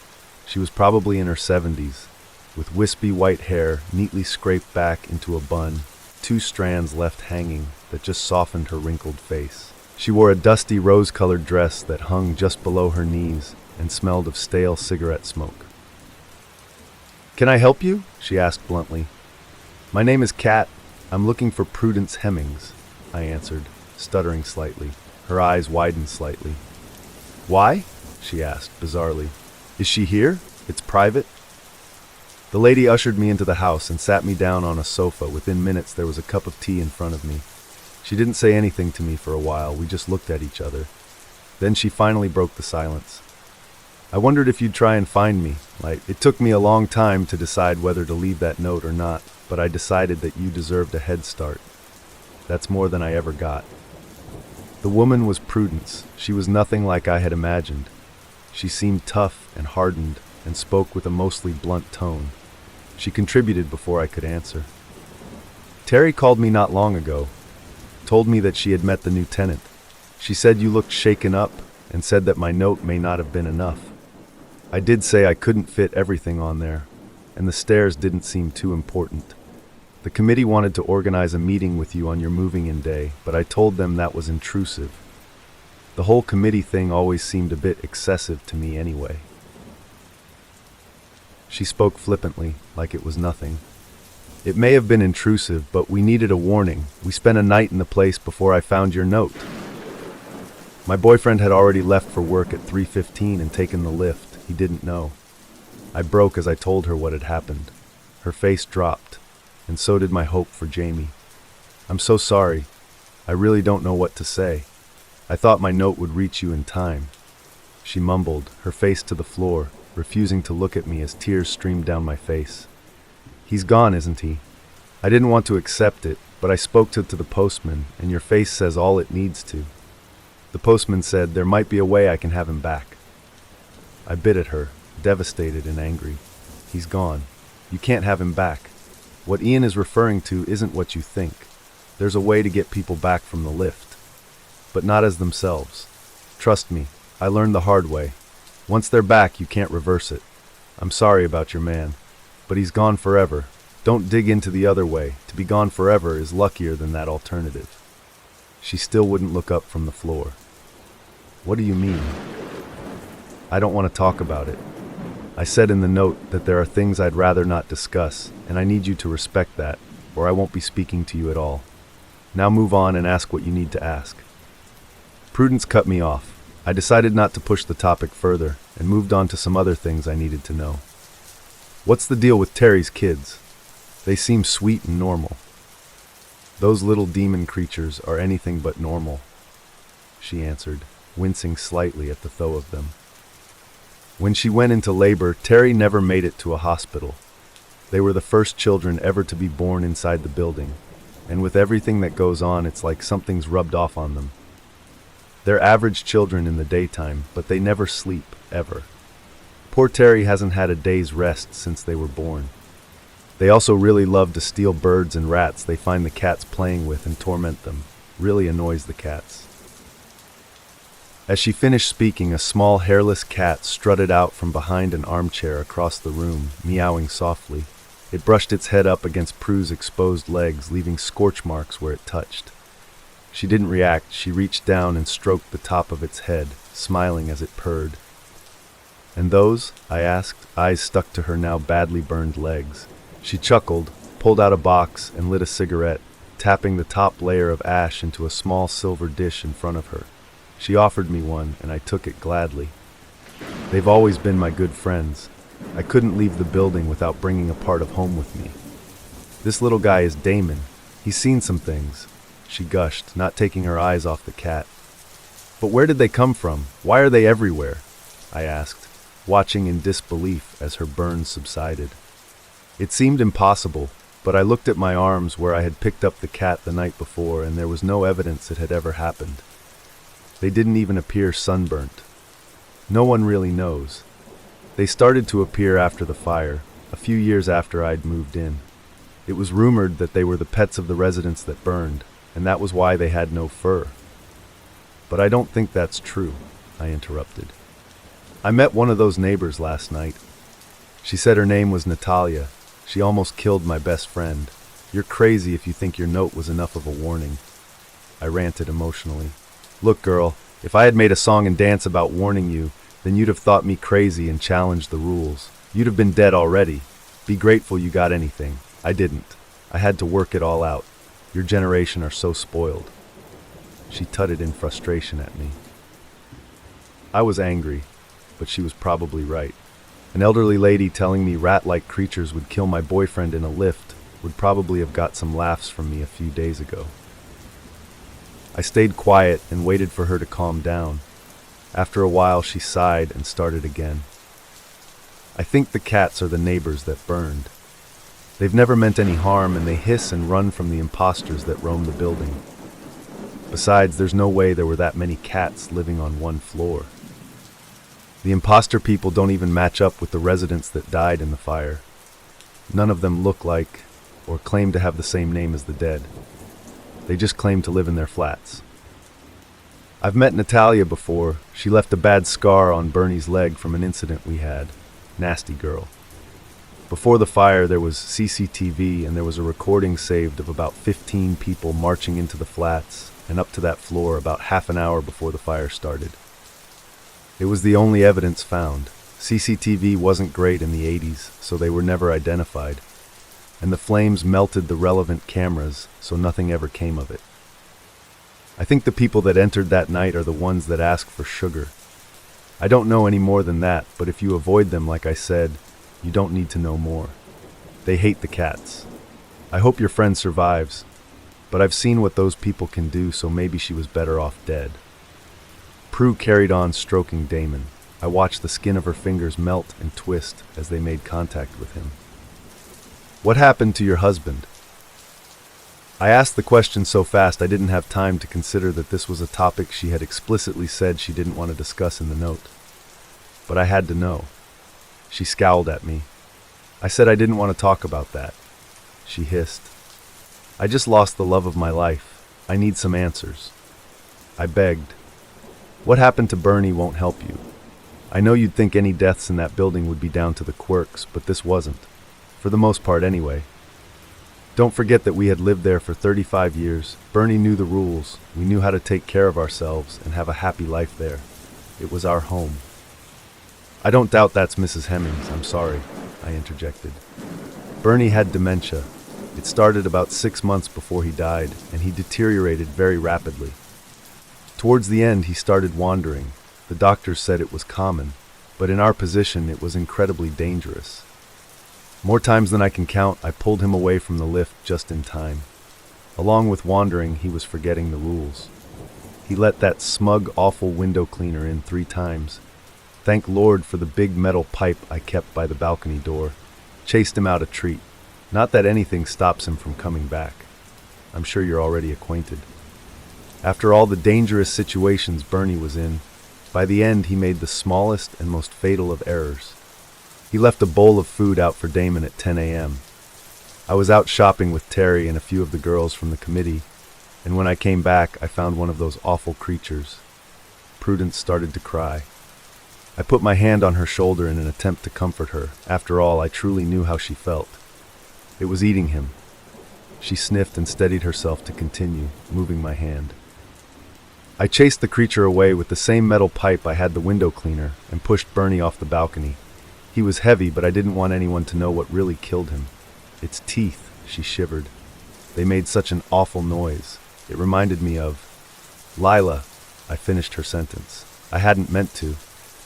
She was probably in her 70s, with wispy white hair neatly scraped back into a bun, 2 strands left hanging that just softened her wrinkled face. She wore a dusty rose-colored dress that hung just below her knees and smelled of stale cigarette smoke. "Can I help you?" she asked bluntly. "My name is Kat. I'm looking for Prudence Hemmings," I answered, stuttering slightly. Her eyes widened slightly. Why? She asked, bizarrely. Is she here? It's private? The lady ushered me into the house and sat me down on a sofa. Within minutes, there was a cup of tea in front of me. She didn't say anything to me for a while. We just looked at each other. Then she finally broke the silence. I wondered if you'd try and find me. It took me a long time to decide whether to leave that note or not, but I decided that you deserved a head start. That's more than I ever got. The woman was Prudence. She was nothing like I had imagined. She seemed tough and hardened and spoke with a mostly blunt tone. She contributed before I could answer. Terry called me not long ago, told me that she had met the new tenant. She said you looked shaken up and said that my note may not have been enough. I did say I couldn't fit everything on there, and the stairs didn't seem too important. The committee wanted to organize a meeting with you on your moving-in day, but I told them that was intrusive. The whole committee thing always seemed a bit excessive to me anyway. She spoke flippantly, like it was nothing. It may have been intrusive, but we needed a warning. We spent a night in the place before I found your note. My boyfriend had already left for work at 3:15 and taken the lift. He didn't know. I broke as I told her what had happened. Her face dropped, and so did my hope for Jamie. I'm so sorry. I really don't know what to say. I thought my note would reach you in time. She mumbled, her face to the floor, refusing to look at me as tears streamed down my face. He's gone, isn't he? I didn't want to accept it, but I spoke to the postman, and your face says all it needs to. The postman said there might be a way I can have him back. I bit at her, devastated and angry. He's gone. You can't have him back. What Ian is referring to isn't what you think. There's a way to get people back from the lift, but not as themselves. Trust me, I learned the hard way. Once they're back, you can't reverse it. I'm sorry about your man, but he's gone forever. Don't dig into the other way. To be gone forever is luckier than that alternative. She still wouldn't look up from the floor. What do you mean? I don't want to talk about it. I said in the note that there are things I'd rather not discuss, and I need you to respect that, or I won't be speaking to you at all. Now move on and ask what you need to ask. Prudence cut me off. I decided not to push the topic further, and moved on to some other things I needed to know. What's the deal with Terry's kids? They seem sweet and normal. Those little demon creatures are anything but normal, she answered, wincing slightly at the thought of them. When she went into labor, Terry never made it to a hospital. They were the first children ever to be born inside the building, and with everything that goes on, it's like something's rubbed off on them. They're average children in the daytime, but they never sleep, ever. Poor Terry hasn't had a day's rest since they were born. They also really love to steal birds and rats they find the cats playing with and torment them. Really annoys the cats. As she finished speaking, a small hairless cat strutted out from behind an armchair across the room, meowing softly. It brushed its head up against Prue's exposed legs, leaving scorch marks where it touched. She didn't react. She reached down and stroked the top of its head, smiling as it purred. And those? I asked, eyes stuck to her now badly burned legs. She chuckled, pulled out a box, and lit a cigarette, tapping the top layer of ash into a small silver dish in front of her. She offered me one, and I took it gladly. They've always been my good friends. I couldn't leave the building without bringing a part of home with me. This little guy is Damon. He's seen some things, she gushed, not taking her eyes off the cat. But where did they come from? Why are they everywhere? I asked, watching in disbelief as her burns subsided. It seemed impossible, but I looked at my arms where I had picked up the cat the night before, and there was no evidence it had ever happened. They didn't even appear sunburnt. No one really knows. They started to appear after the fire, a few years after I'd moved in. It was rumored that they were the pets of the residents that burned, and that was why they had no fur. But I don't think that's true, I interrupted. I met one of those neighbors last night. She said her name was Natalia. She almost killed my best friend. You're crazy if you think your note was enough of a warning. I ranted emotionally. Look, girl, if I had made a song and dance about warning you, then you'd have thought me crazy and challenged the rules. You'd have been dead already. Be grateful you got anything. I didn't. I had to work it all out. Your generation are so spoiled. She tutted in frustration at me. I was angry, but she was probably right. An elderly lady telling me rat-like creatures would kill my boyfriend in a lift would probably have got some laughs from me a few days ago. I stayed quiet and waited for her to calm down. After a while, she sighed and started again. I think the cats are the neighbors that burned. They've never meant any harm, and they hiss and run from the imposters that roam the building. Besides, there's no way there were that many cats living on one floor. The imposter people don't even match up with the residents that died in the fire. None of them look like or claim to have the same name as the dead. They just claim to live in their flats. I've met Natalia before. She left a bad scar on Bernie's leg from an incident we had. Nasty girl. Before the fire, there was CCTV, and there was a recording saved of about 15 people marching into the flats and up to that floor about half an hour before the fire started. It was the only evidence found. CCTV wasn't great in the 80s, so they were never identified. And the flames melted the relevant cameras, so nothing ever came of it. I think the people that entered that night are the ones that ask for sugar. I don't know any more than that, but if you avoid them, like I said, you don't need to know more. They hate the cats. I hope your friend survives, but I've seen what those people can do, so maybe she was better off dead. Prue carried on stroking Damon. I watched the skin of her fingers melt and twist as they made contact with him. What happened to your husband? I asked the question so fast I didn't have time to consider that this was a topic she had explicitly said she didn't want to discuss in the note. But I had to know. She scowled at me. I said I didn't want to talk about that. She hissed. I just lost the love of my life. I need some answers. I begged. What happened to Bernie won't help you. I know you'd think any deaths in that building would be down to the quirks, but this wasn't. For the most part anyway. Don't forget that we had lived there for 35 years. Bernie knew the rules. We knew how to take care of ourselves and have a happy life there. It was our home. I don't doubt that's Mrs. Hemmings, I'm sorry, I interjected. Bernie had dementia. It started about 6 months before he died, and he deteriorated very rapidly. Towards the end, he started wandering. The doctors said it was common, but in our position, it was incredibly dangerous. More times than I can count, I pulled him away from the lift just in time. Along with wandering, he was forgetting the rules. He let that smug, awful window cleaner in 3 times. Thank Lord for the big metal pipe I kept by the balcony door. Chased him out a treat. Not that anything stops him from coming back. I'm sure you're already acquainted. After all the dangerous situations Bernie was in, by the end he made the smallest and most fatal of errors. He left a bowl of food out for Damon at 10 a.m. I was out shopping with Terry and a few of the girls from the committee, and when I came back, I found one of those awful creatures. Prudence started to cry. I put my hand on her shoulder in an attempt to comfort her. After all, I truly knew how she felt. It was eating him. She sniffed and steadied herself to continue, moving my hand. I chased the creature away with the same metal pipe I had the window cleaner and pushed Bernie off the balcony. He was heavy, but I didn't want anyone to know what really killed him. Its teeth, she shivered. They made such an awful noise. It reminded me of... Lila, I finished her sentence. I hadn't meant to.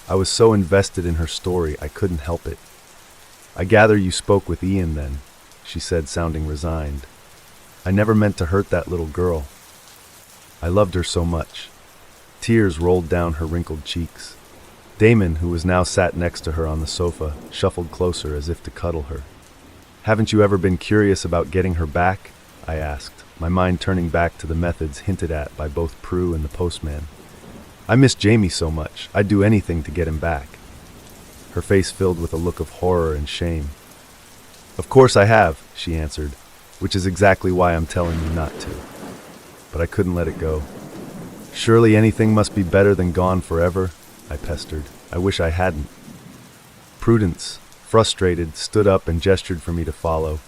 I was so invested in her story, I couldn't help it. I gather you spoke with Ian then, she said, sounding resigned. I never meant to hurt that little girl. I loved her so much. Tears rolled down her wrinkled cheeks. Damon, who was now sat next to her on the sofa, shuffled closer as if to cuddle her. Haven't you ever been curious about getting her back? I asked, my mind turning back to the methods hinted at by both Prue and the postman. I miss Jamie so much, I'd do anything to get him back. Her face filled with a look of horror and shame. Of course I have, she answered, which is exactly why I'm telling you not to. But I couldn't let it go. Surely anything must be better than gone forever, I pestered. I wish I hadn't. Prudence, frustrated, stood up and gestured for me to follow.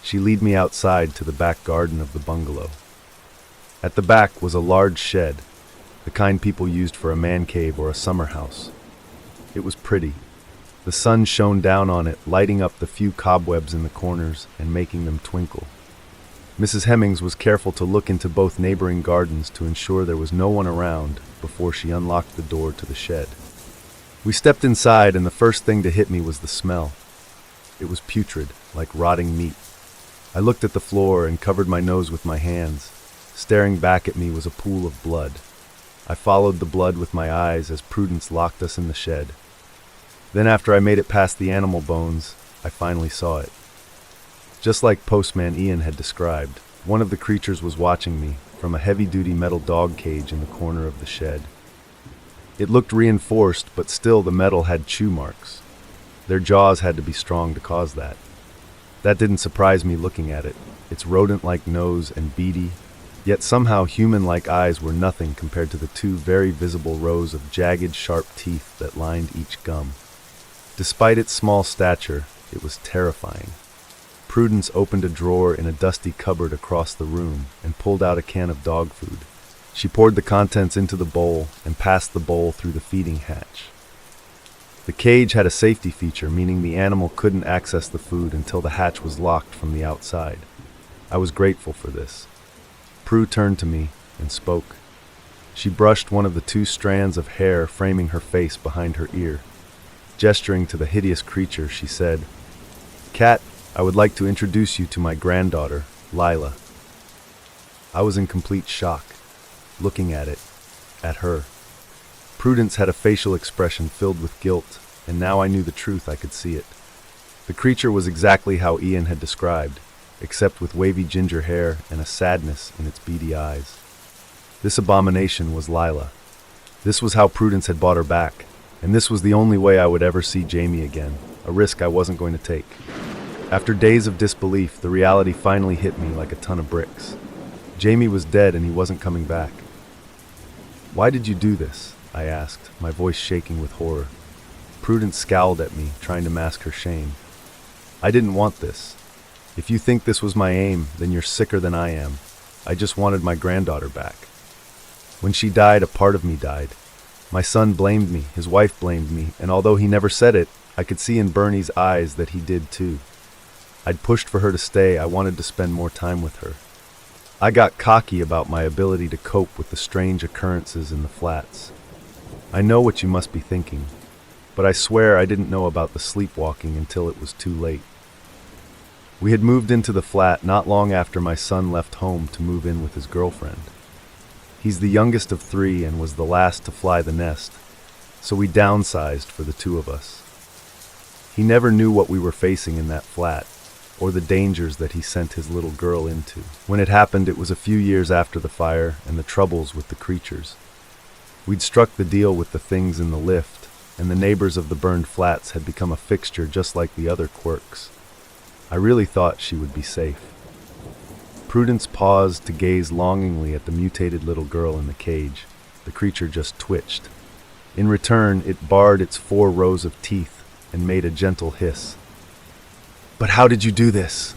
She led me outside to the back garden of the bungalow. At the back was a large shed, the kind people used for a man cave or a summer house. It was pretty. The sun shone down on it, lighting up the few cobwebs in the corners and making them twinkle. Mrs. Hemmings was careful to look into both neighboring gardens to ensure there was no one around before she unlocked the door to the shed. We stepped inside, and the first thing to hit me was the smell. It was putrid, like rotting meat. I looked at the floor and covered my nose with my hands. Staring back at me was a pool of blood. I followed the blood with my eyes as Prudence locked us in the shed. Then after I made it past the animal bones, I finally saw it. Just like Postman Ian had described, one of the creatures was watching me from a heavy-duty metal dog cage in the corner of the shed. It looked reinforced, but still the metal had chew marks. Their jaws had to be strong to cause that. That didn't surprise me looking at it. Its rodent-like nose and beady, yet somehow human-like eyes were nothing compared to the two very visible rows of jagged, sharp teeth that lined each gum. Despite its small stature, it was terrifying. Prudence opened a drawer in a dusty cupboard across the room and pulled out a can of dog food. She poured the contents into the bowl and passed the bowl through the feeding hatch. The cage had a safety feature, meaning the animal couldn't access the food until the hatch was locked from the outside. I was grateful for this. Prue turned to me and spoke. She brushed one of the two strands of hair framing her face behind her ear. Gesturing to the hideous creature, she said, "Cat, I would like to introduce you to my granddaughter, Lila." I was in complete shock, looking at it, at her. Prudence had a facial expression filled with guilt, and now I knew the truth. I could see it. The creature was exactly how Ian had described, except with wavy ginger hair and a sadness in its beady eyes. This abomination was Lila. This was how Prudence had bought her back, and this was the only way I would ever see Jamie again, a risk I wasn't going to take. After days of disbelief, the reality finally hit me like a ton of bricks. Jamie was dead and he wasn't coming back. "Why did you do this?" I asked, my voice shaking with horror. Prudence scowled at me, trying to mask her shame. "I didn't want this. If you think this was my aim, then you're sicker than I am. I just wanted my granddaughter back. When she died, a part of me died. My son blamed me, his wife blamed me, and although he never said it, I could see in Bernie's eyes that he did too. I'd pushed for her to stay. I wanted to spend more time with her. I got cocky about my ability to cope with the strange occurrences in the flats. I know what you must be thinking, but I swear I didn't know about the sleepwalking until it was too late." We had moved into the flat not long after my son left home to move in with his girlfriend. He's the youngest of 3 and was the last to fly the nest, so we downsized for the 2 of us. He never knew what we were facing in that flat, or the dangers that he sent his little girl into. When it happened, it was a few years after the fire and the troubles with the creatures. We'd struck the deal with the things in the lift, and the neighbors of the burned flats had become a fixture just like the other quirks. I really thought she would be safe. Prudence paused to gaze longingly at the mutated little girl in the cage. The creature just twitched. In return, it bared its 4 rows of teeth and made a gentle hiss. "But how did you do this?"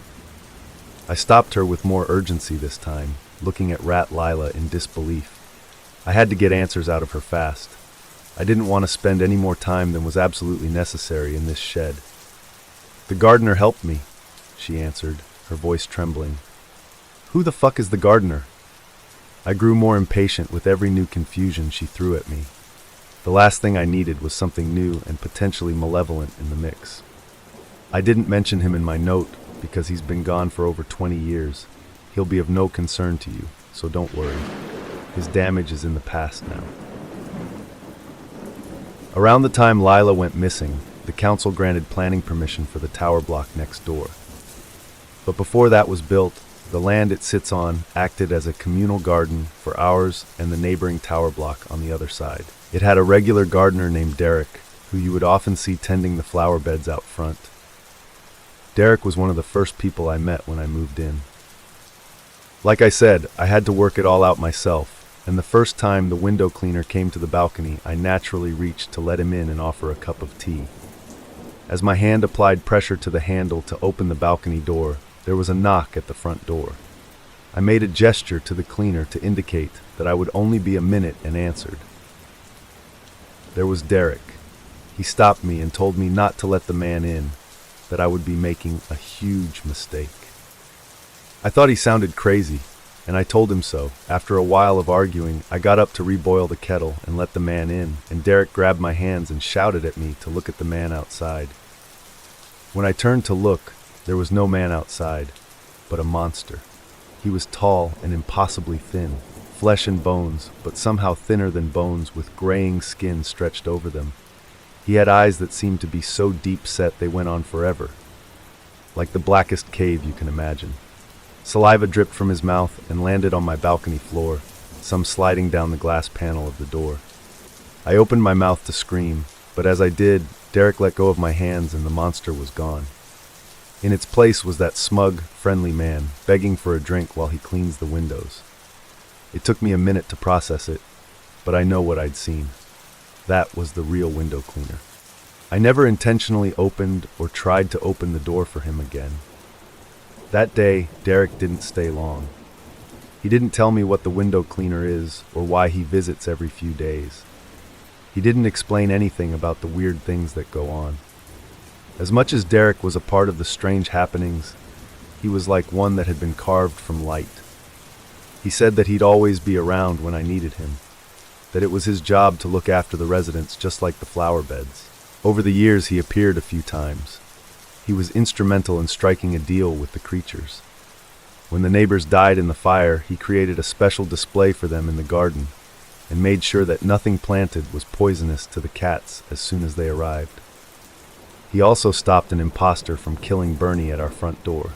I stopped her with more urgency this time, looking at Rat Lila in disbelief. I had to get answers out of her fast. I didn't want to spend any more time than was absolutely necessary in this shed. "The gardener helped me," she answered, her voice trembling. "Who the fuck is the gardener?" I grew more impatient with every new confusion she threw at me. The last thing I needed was something new and potentially malevolent in the mix. I didn't mention him in my note because he's been gone for over 20 years. He'll be of no concern to you, so don't worry. His damage is in the past now. Around the time Lila went missing, the council granted planning permission for the tower block next door. But before that was built, the land it sits on acted as a communal garden for ours and the neighboring tower block on the other side. It had a regular gardener named Derek, who you would often see tending the flower beds out front. Derek was one of the first people I met when I moved in. Like I said, I had to work it all out myself, and the first time the window cleaner came to the balcony, I naturally reached to let him in and offer a cup of tea. As my hand applied pressure to the handle to open the balcony door, there was a knock at the front door. I made a gesture to the cleaner to indicate that I would only be a minute and answered. There was Derek. He stopped me and told me not to let the man in, that I would be making a huge mistake. I thought he sounded crazy, and I told him so. After a while of arguing, I got up to reboil the kettle and let the man in, and Derek grabbed my hands and shouted at me to look at the man outside. When I turned to look, there was no man outside, but a monster. He was tall and impossibly thin, flesh and bones, but somehow thinner than bones, with graying skin stretched over them. He had eyes that seemed to be so deep set they went on forever, like the blackest cave you can imagine. Saliva dripped from his mouth and landed on my balcony floor, some sliding down the glass panel of the door. I opened my mouth to scream, but as I did, Derek let go of my hands and the monster was gone. In its place was that smug, friendly man, begging for a drink while he cleans the windows. It took me a minute to process it, but I know what I'd seen. That was the real window cleaner. I never intentionally opened or tried to open the door for him again. That day, Derek didn't stay long. He didn't tell me what the window cleaner is or why he visits every few days. He didn't explain anything about the weird things that go on. As much as Derek was a part of the strange happenings, he was like one that had been carved from light. He said that he'd always be around when I needed him, that it was his job to look after the residents just like the flower beds. Over the years, he appeared a few times. He was instrumental in striking a deal with the creatures. When the neighbors died in the fire, he created a special display for them in the garden and made sure that nothing planted was poisonous to the cats as soon as they arrived. He also stopped an imposter from killing Bernie at our front door.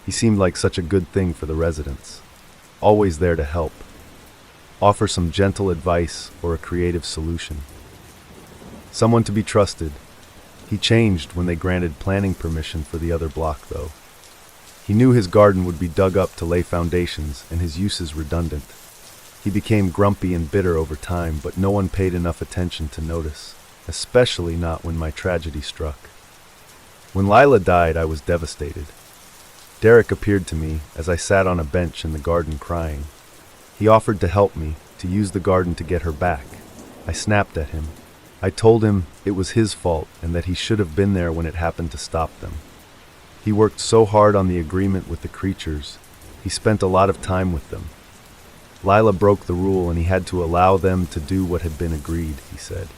He seemed like such a good thing for the residents, always there to help, offer some gentle advice or a creative solution. Someone to be trusted. He changed when they granted planning permission for the other block, though. He knew his garden would be dug up to lay foundations and his uses redundant. He became grumpy and bitter over time, but no one paid enough attention to notice, especially not when my tragedy struck. When Lila died, I was devastated. Derek appeared to me as I sat on a bench in the garden crying. He offered to help me, to use the garden to get her back. I snapped at him. I told him it was his fault and that he should have been there when it happened to stop them. He worked so hard on the agreement with the creatures. He spent a lot of time with them. Lila broke the rule and he had to allow them to do what had been agreed, he said.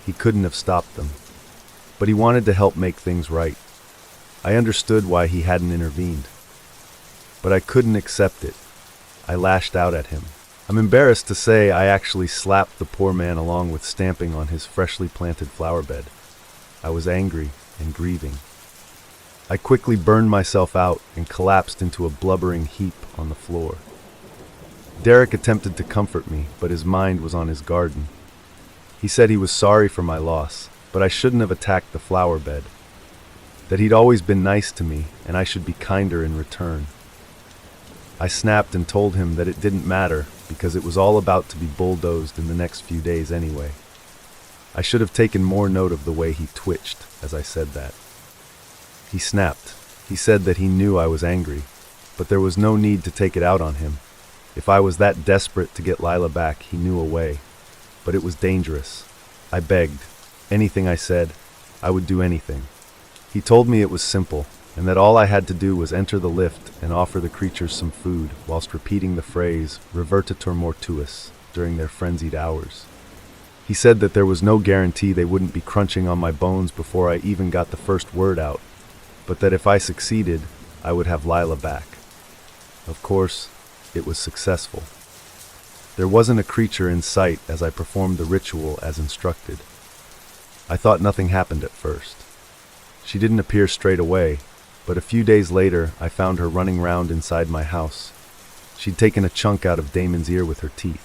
He couldn't have stopped them. But he wanted to help make things right. I understood why he hadn't intervened. But I couldn't accept it. I lashed out at him. I'm embarrassed to say I actually slapped the poor man along with stamping on his freshly planted flower bed. I was angry and grieving. I quickly burned myself out and collapsed into a blubbering heap on the floor. Derek attempted to comfort me, but his mind was on his garden. He said he was sorry for my loss, but I shouldn't have attacked the flower bed. That he'd always been nice to me, and I should be kinder in return. I snapped and told him that it didn't matter, because it was all about to be bulldozed in the next few days anyway. I should have taken more note of the way he twitched as I said that. He snapped. He said that he knew I was angry, but there was no need to take it out on him. If I was that desperate to get Lila back, he knew a way. But it was dangerous. I begged. Anything I said, I would do anything. He told me it was simple, and that all I had to do was enter the lift and offer the creatures some food, whilst repeating the phrase, revertitur mortuus, during their frenzied hours. He said that there was no guarantee they wouldn't be crunching on my bones before I even got the first word out, but that if I succeeded, I would have Lila back. Of course, it was successful. There wasn't a creature in sight as I performed the ritual as instructed. I thought nothing happened at first. She didn't appear straight away, but a few days later I found her running round inside my house. She'd taken a chunk out of Damon's ear with her teeth.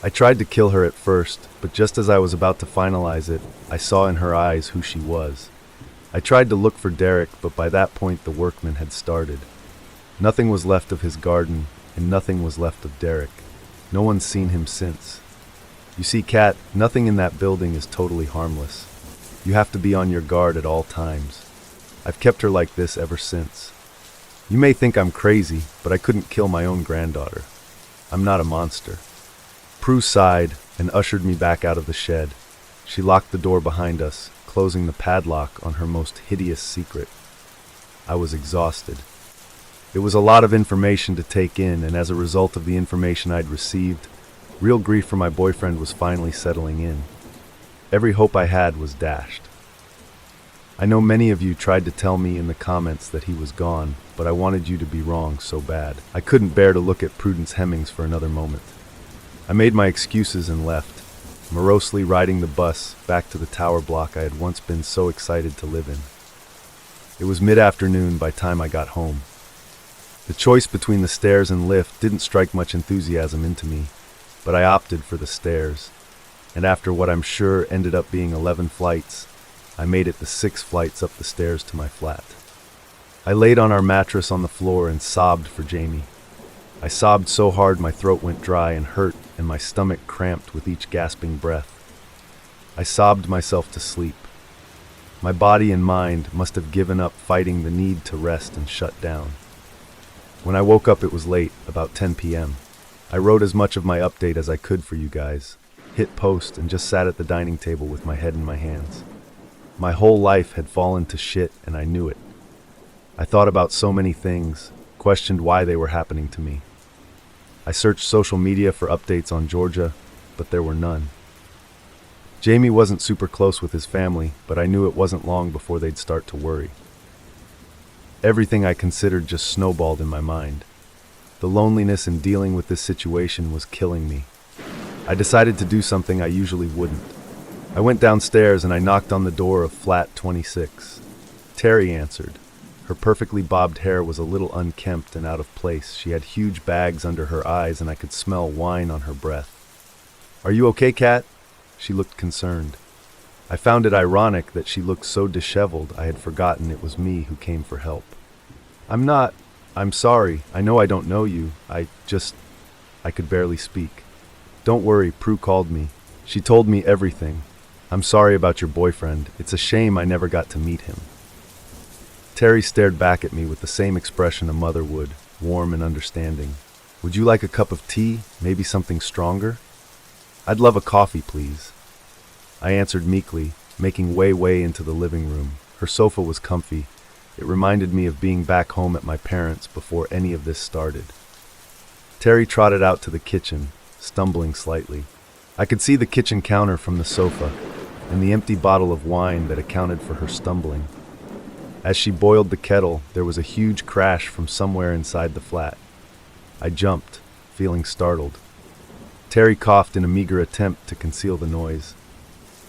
I tried to kill her at first, but just as I was about to finalize it, I saw in her eyes who she was. I tried to look for Derek, but by that point the workmen had started. Nothing was left of his garden, and nothing was left of Derek. No one's seen him since. You see, Kat, nothing in that building is totally harmless. You have to be on your guard at all times. I've kept her like this ever since. You may think I'm crazy, but I couldn't kill my own granddaughter. I'm not a monster. Prue sighed and ushered me back out of the shed. She locked the door behind us, closing the padlock on her most hideous secret. I was exhausted. It was a lot of information to take in, and as a result of the information I'd received, real grief for my boyfriend was finally settling in. Every hope I had was dashed. I know many of you tried to tell me in the comments that he was gone, but I wanted you to be wrong so bad. I couldn't bear to look at Prudence Hemmings for another moment. I made my excuses and left, morosely riding the bus back to the tower block I had once been so excited to live in. It was mid-afternoon by the time I got home. The choice between the stairs and lift didn't strike much enthusiasm into me, but I opted for the stairs, and after what I'm sure ended up being 11 flights, I made it the 6 flights up the stairs to my flat. I laid on our mattress on the floor and sobbed for Jamie. I sobbed so hard my throat went dry and hurt, and my stomach cramped with each gasping breath. I sobbed myself to sleep. My body and mind must have given up fighting the need to rest and shut down. When I woke up, it was late, about 10 p.m. I wrote as much of my update as I could for you guys, hit post, and just sat at the dining table with my head in my hands. My whole life had fallen to shit, and I knew it. I thought about so many things, questioned why they were happening to me. I searched social media for updates on Georgia, but there were none. Jamie wasn't super close with his family, but I knew it wasn't long before they'd start to worry. Everything I considered just snowballed in my mind. The loneliness in dealing with this situation was killing me. I decided to do something I usually wouldn't. I went downstairs and I knocked on the door of flat 26. Terry answered. Her perfectly bobbed hair was a little unkempt and out of place. She had huge bags under her eyes and I could smell wine on her breath. "Are you okay, Kat?" She looked concerned. I found it ironic that she looked so disheveled I had forgotten it was me who came for help. I'm sorry. I know I don't know you. I could barely speak. "Don't worry, Prue called me. She told me everything. I'm sorry about your boyfriend. It's a shame I never got to meet him." Terry stared back at me with the same expression a mother would, warm and understanding. "Would you like a cup of tea? Maybe something stronger?" "I'd love a coffee, please." I answered meekly, making way into the living room. Her sofa was comfy. It reminded me of being back home at my parents' before any of this started. Terry trotted out to the kitchen, stumbling slightly. I could see the kitchen counter from the sofa, and the empty bottle of wine that accounted for her stumbling. As she boiled the kettle, there was a huge crash from somewhere inside the flat. I jumped, feeling startled. Terry coughed in a meager attempt to conceal the noise.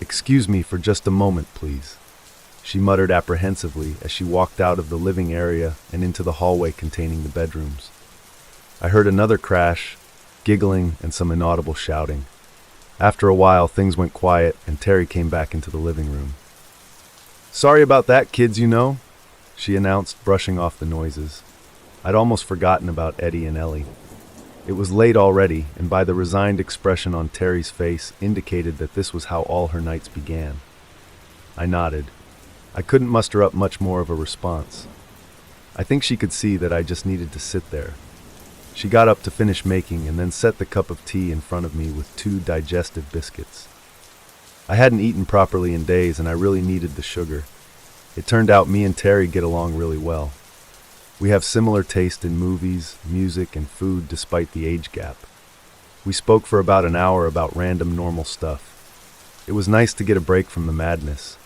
"Excuse me for just a moment, please," she muttered apprehensively as she walked out of the living area and into the hallway containing the bedrooms. I heard another crash, giggling, and some inaudible shouting. After a while, things went quiet and Terry came back into the living room. "Sorry about that, kids, she announced, brushing off the noises. I'd almost forgotten about Eddie and Ellie. It was late already, and by the resigned expression on Terry's face indicated that this was how all her nights began. I nodded. I couldn't muster up much more of a response. I think she could see that I just needed to sit there. She got up to finish making and then set the cup of tea in front of me with 2 digestive biscuits. I hadn't eaten properly in days and I really needed the sugar. It turned out me and Terry get along really well. We have similar taste in movies, music, and food despite the age gap. We spoke for about an hour about random normal stuff. It was nice to get a break from the madness.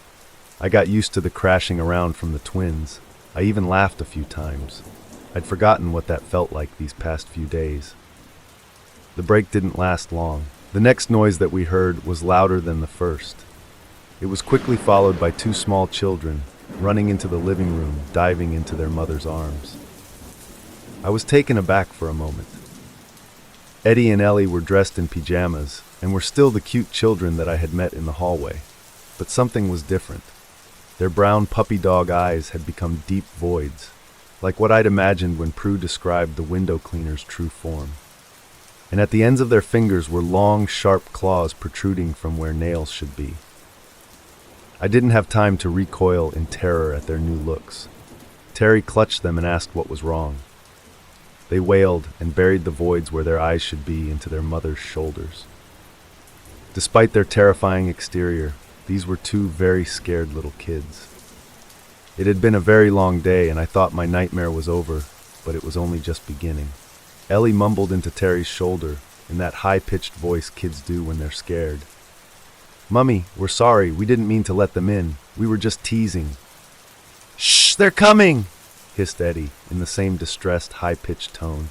I got used to the crashing around from the twins. I even laughed a few times. I'd forgotten what that felt like these past few days. The break didn't last long. The next noise that we heard was louder than the first. It was quickly followed by 2 small children, running into the living room, diving into their mother's arms. I was taken aback for a moment. Eddie and Ellie were dressed in pajamas, and were still the cute children that I had met in the hallway. But something was different. Their brown puppy dog eyes had become deep voids, like what I'd imagined when Prue described the window cleaner's true form. And at the ends of their fingers were long, sharp claws protruding from where nails should be. I didn't have time to recoil in terror at their new looks. Terry clutched them and asked what was wrong. They wailed and buried the voids where their eyes should be into their mother's shoulders. Despite their terrifying exterior, these were 2 very scared little kids. It had been a very long day and I thought my nightmare was over, but it was only just beginning. Ellie mumbled into Terry's shoulder in that high-pitched voice kids do when they're scared. "Mummy, we're sorry. We didn't mean to let them in. We were just teasing." "Shh, they're coming!" hissed Eddie in the same distressed, high-pitched tone.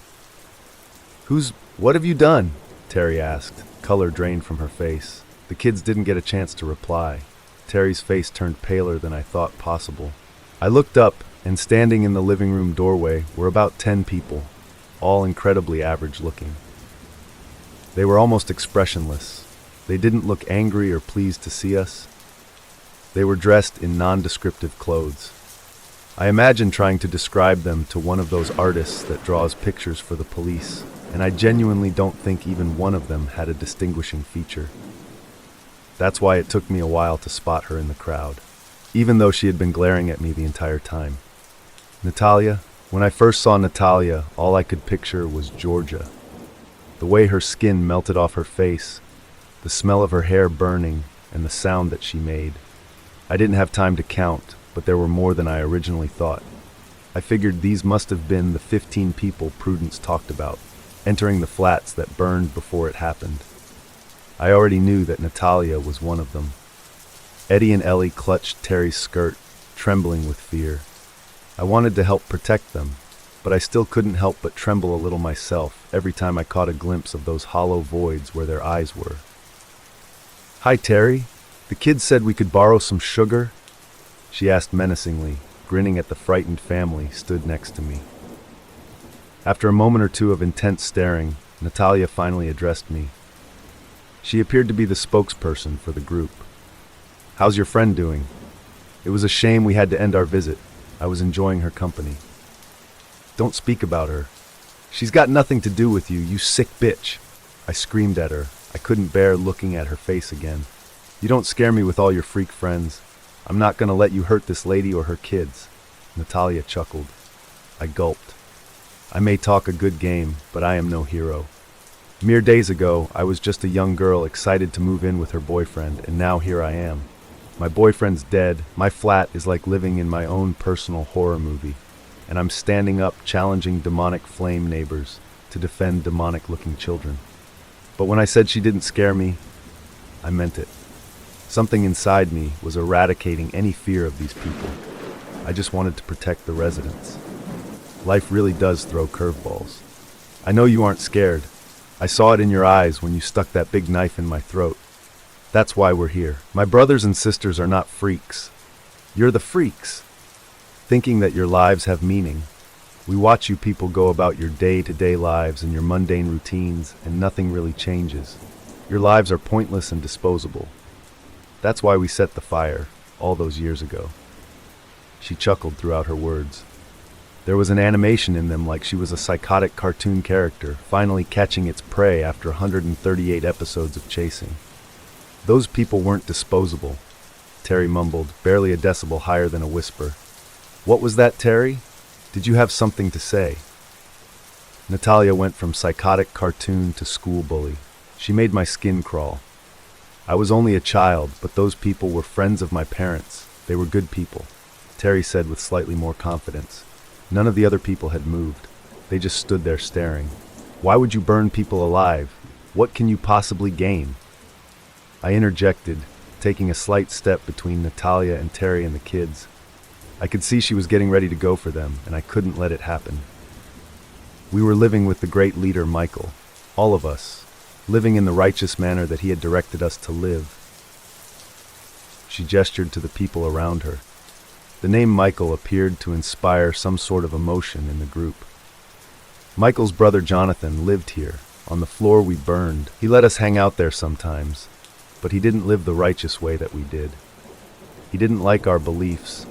What have you done?" Terry asked, color drained from her face. The kids didn't get a chance to reply. Terry's face turned paler than I thought possible. I looked up, and standing in the living room doorway were about 10 people, all incredibly average-looking. They were almost expressionless. They didn't look angry or pleased to see us. They were dressed in nondescriptive clothes. I imagined trying to describe them to one of those artists that draws pictures for the police, and I genuinely don't think even one of them had a distinguishing feature. That's why it took me a while to spot her in the crowd, even though she had been glaring at me the entire time. Natalia? When I first saw Natalia, all I could picture was Georgia. The way her skin melted off her face, the smell of her hair burning, and the sound that she made. I didn't have time to count, but there were more than I originally thought. I figured these must have been the 15 people Prudence talked about, entering the flats that burned before it happened. I already knew that Natalia was one of them. Eddie and Ellie clutched Terry's skirt, trembling with fear. I wanted to help protect them, but I still couldn't help but tremble a little myself every time I caught a glimpse of those hollow voids where their eyes were. "Hi, Terry. The kids said we could borrow some sugar?" she asked menacingly, grinning at the frightened family stood next to me. After a moment or two of intense staring, Natalia finally addressed me. She appeared to be the spokesperson for the group. "How's your friend doing? It was a shame we had to end our visit. I was enjoying her company." "Don't speak about her. She's got nothing to do with you, you sick bitch." I screamed at her. I couldn't bear looking at her face again. "You don't scare me with all your freak friends. I'm not going to let you hurt this lady or her kids." Natalia chuckled. I gulped. I may talk a good game, but I am no hero. Mere days ago, I was just a young girl excited to move in with her boyfriend, and now here I am. My boyfriend's dead, my flat is like living in my own personal horror movie, and I'm standing up challenging demonic flame neighbors to defend demonic-looking children. But when I said she didn't scare me, I meant it. Something inside me was eradicating any fear of these people. I just wanted to protect the residents. Life really does throw curveballs. I know you aren't scared. I saw it in your eyes when you stuck that big knife in my throat. That's why we're here. My brothers and sisters are not freaks. You're the freaks, thinking that your lives have meaning. We watch you people go about your day-to-day lives and your mundane routines, and nothing really changes. Your lives are pointless and disposable. That's why we set the fire, all those years ago. She chuckled throughout her words. There was an animation in them like she was a psychotic cartoon character, finally catching its prey after 138 episodes of chasing. "Those people weren't disposable," Terry mumbled, barely a decibel higher than a whisper. "What was that, Terry? Did you have something to say?" Natalia went from psychotic cartoon to school bully. She made my skin crawl. I was only a child, but those people were friends of my parents. They were good people, Terry said with slightly more confidence. None of the other people had moved. They just stood there staring. "Why would you burn people alive? What can you possibly gain?" I interjected, taking a slight step between Natalia and Terry and the kids. I could see she was getting ready to go for them, and I couldn't let it happen. We were living with the great leader Michael, all of us, living in the righteous manner that he had directed us to live. She gestured to the people around her. The name Michael appeared to inspire some sort of emotion in the group. Michael's brother Jonathan lived here, on the floor we burned. He let us hang out there sometimes, but he didn't live the righteous way that we did. He didn't like our beliefs,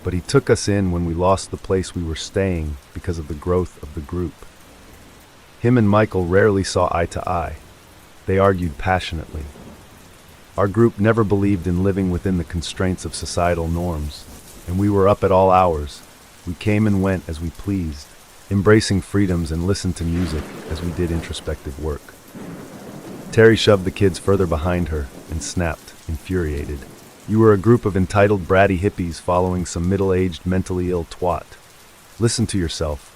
but he took us in when we lost the place we were staying because of the growth of the group. Him and Michael rarely saw eye to eye. They argued passionately. Our group never believed in living within the constraints of societal norms, and we were up at all hours. We came and went as we pleased, embracing freedoms and listened to music as we did introspective work. Terry shoved the kids further behind her and snapped, infuriated. "You were a group of entitled bratty hippies following some middle-aged mentally ill twat. Listen to yourself."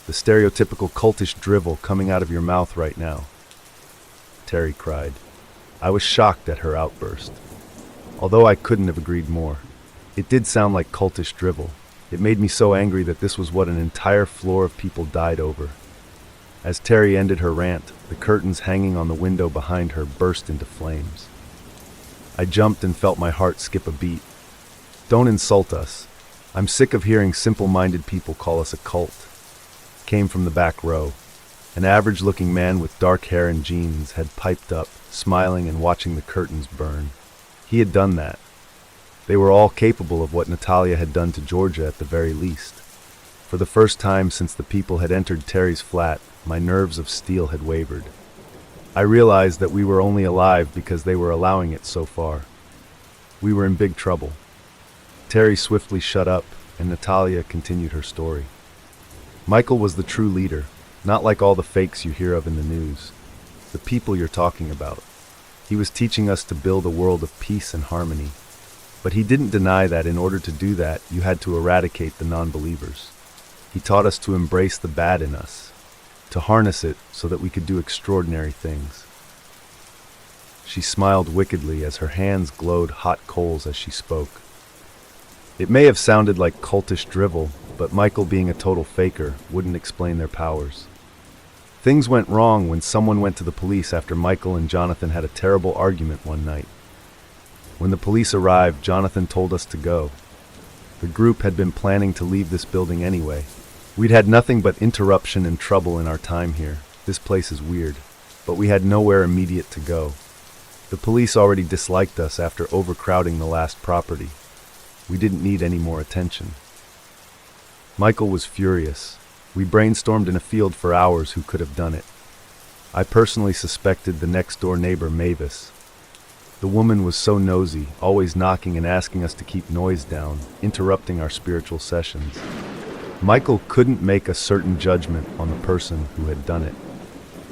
The stereotypical cultish drivel coming out of your mouth right now," Terry cried. I was shocked at her outburst. Although I couldn't have agreed more. It did sound like cultish drivel. It made me so angry that this was what an entire floor of people died over. As Terry ended her rant, the curtains hanging on the window behind her burst into flames. I jumped and felt my heart skip a beat. "Don't insult us. I'm sick of hearing simple-minded people call us a cult," came from the back row. An average-looking man with dark hair and jeans had piped up, smiling and watching the curtains burn. He had done that. They were all capable of what Natalia had done to Georgia at the very least. For the first time since the people had entered Terry's flat, my nerves of steel had wavered. I realized that we were only alive because they were allowing it so far. We were in big trouble. Terry swiftly shut up, and Natalia continued her story. Michael was the true leader, not like all the fakes you hear of in the news. The people you're talking about. He was teaching us to build a world of peace and harmony. But he didn't deny that in order to do that, you had to eradicate the non-believers. He taught us to embrace the bad in us, to harness it so that we could do extraordinary things. She smiled wickedly as her hands glowed hot coals as she spoke. It may have sounded like cultish drivel, but Michael, being a total faker, wouldn't explain their powers. Things went wrong when someone went to the police after Michael and Jonathan had a terrible argument one night. When the police arrived, Jonathan told us to go. The group had been planning to leave this building anyway. We'd had nothing but interruption and trouble in our time here. This place is weird, but we had nowhere immediate to go. The police already disliked us after overcrowding the last property. We didn't need any more attention. Michael was furious. We brainstormed in a field for hours who could have done it. I personally suspected the next-door neighbor, Mavis. The woman was so nosy, always knocking and asking us to keep noise down, interrupting our spiritual sessions. Michael couldn't make a certain judgment on the person who had done it.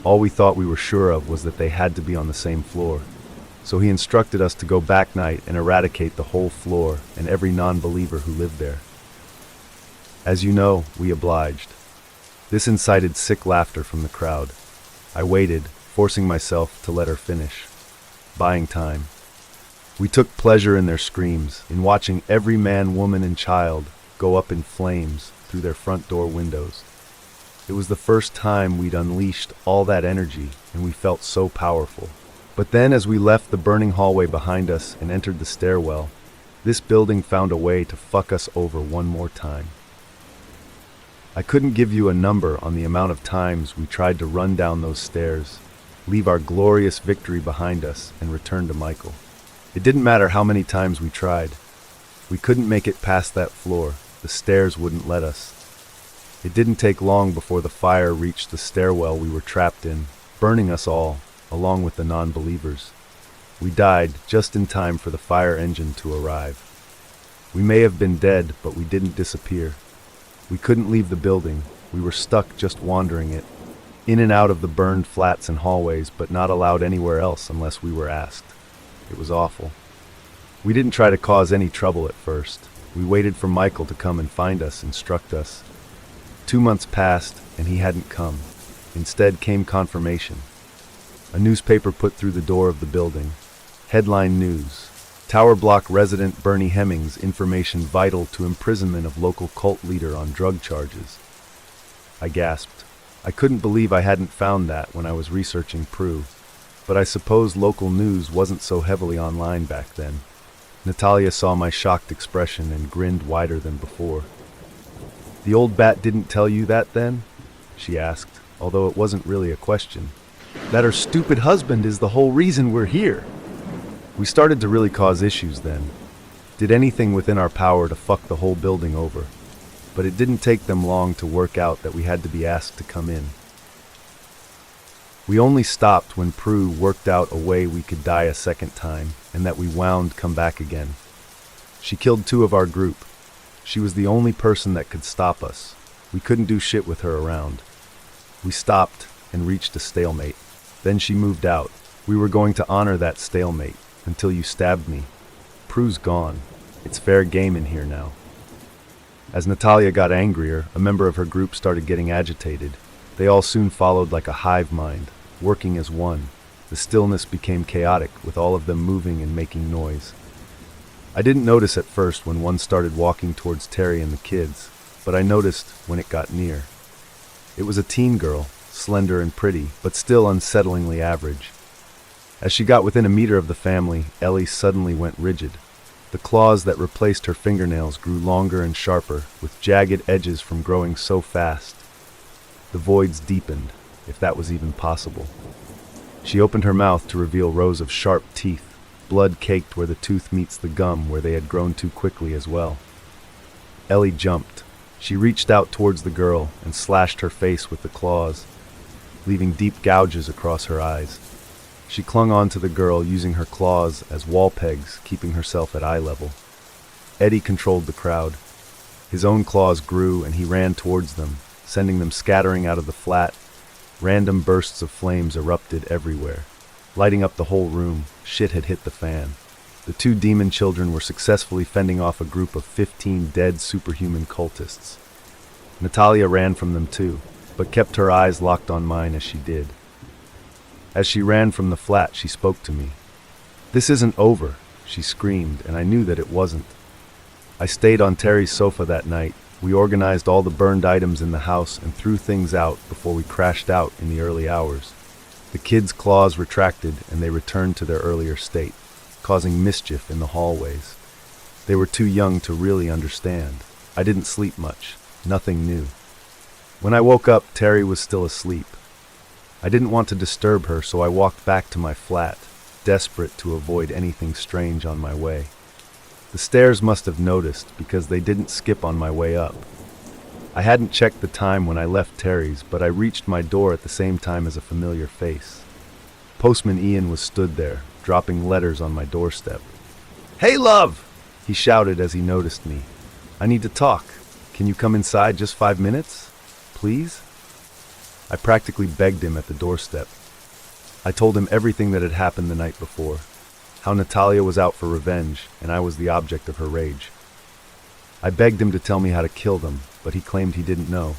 All we thought we were sure of was that they had to be on the same floor. So he instructed us to go back night and eradicate the whole floor and every non-believer who lived there. As you know, we obliged. This incited sick laughter from the crowd. I waited, forcing myself to let her finish, buying time. We took pleasure in their screams, in watching every man, woman, and child go up in flames through their front door windows. It was the first time we'd unleashed all that energy, and we felt so powerful. But then, as we left the burning hallway behind us and entered the stairwell, this building found a way to fuck us over one more time. I couldn't give you a number on the amount of times we tried to run down those stairs, leave our glorious victory behind us, and return to Michael. It didn't matter how many times we tried. We couldn't make it past that floor. The stairs wouldn't let us. It didn't take long before the fire reached the stairwell we were trapped in, burning us all, along with the non-believers. We died just in time for the fire engine to arrive. We may have been dead, but we didn't disappear. We couldn't leave the building. We were stuck just wandering it, in and out of the burned flats and hallways, but not allowed anywhere else unless we were asked. It was awful. We didn't try to cause any trouble at first. We waited for Michael to come and find us, instruct us. 2 months passed, and he hadn't come. Instead came confirmation. A newspaper put through the door of the building. Headline news. Tower Block resident Bernie Hemmings, information vital to imprisonment of local cult leader on drug charges. I gasped. I couldn't believe I hadn't found that when I was researching Prue, but I suppose local news wasn't so heavily online back then. Natalia saw my shocked expression and grinned wider than before. "The old bat didn't tell you that then?" she asked, although it wasn't really a question. "That her stupid husband is the whole reason we're here." We started to really cause issues then. Did anything within our power to fuck the whole building over. But it didn't take them long to work out that we had to be asked to come in. We only stopped when Prue worked out a way we could die a second time, and that we wound come back again. She killed 2 of our group. She was the only person that could stop us. We couldn't do shit with her around. We stopped and reached a stalemate. Then she moved out. We were going to honor that stalemate. Until you stabbed me. Prue's gone. It's fair game in here now. As Natalia got angrier, a member of her group started getting agitated. They all soon followed like a hive mind, working as one. The stillness became chaotic, with all of them moving and making noise. I didn't notice at first when one started walking towards Terry and the kids, but I noticed when it got near. It was a teen girl, slender and pretty, but still unsettlingly average. As she got within a meter of the family, Ellie suddenly went rigid. The claws that replaced her fingernails grew longer and sharper, with jagged edges from growing so fast. The voids deepened, if that was even possible. She opened her mouth to reveal rows of sharp teeth, blood caked where the tooth meets the gum where they had grown too quickly as well. Ellie jumped. She reached out towards the girl and slashed her face with the claws, leaving deep gouges across her eyes. She clung on to the girl, using her claws as wall pegs, keeping herself at eye level. Eddie controlled the crowd. His own claws grew and he ran towards them, sending them scattering out of the flat. Random bursts of flames erupted everywhere, lighting up the whole room. Shit had hit the fan. The two demon children were successfully fending off a group of 15 dead superhuman cultists. Natalia ran from them too, but kept her eyes locked on mine as she did. As she ran from the flat, she spoke to me. "This isn't over," she screamed, and I knew that it wasn't. I stayed on Terry's sofa that night. We organized all the burned items in the house and threw things out before we crashed out in the early hours. The kids' claws retracted and they returned to their earlier state, causing mischief in the hallways. They were too young to really understand. I didn't sleep much. Nothing new. When I woke up, Terry was still asleep. I didn't want to disturb her, so I walked back to my flat, desperate to avoid anything strange on my way. The stairs must have noticed because they didn't skip on my way up. I hadn't checked the time when I left Terry's, but I reached my door at the same time as a familiar face. Postman Ian was stood there, dropping letters on my doorstep. "Hey, love!" he shouted as he noticed me. "I need to talk. Can you come inside just 5 minutes? Please?" I practically begged him at the doorstep. I told him everything that had happened the night before, how Natalia was out for revenge and I was the object of her rage. I begged him to tell me how to kill them, but he claimed he didn't know.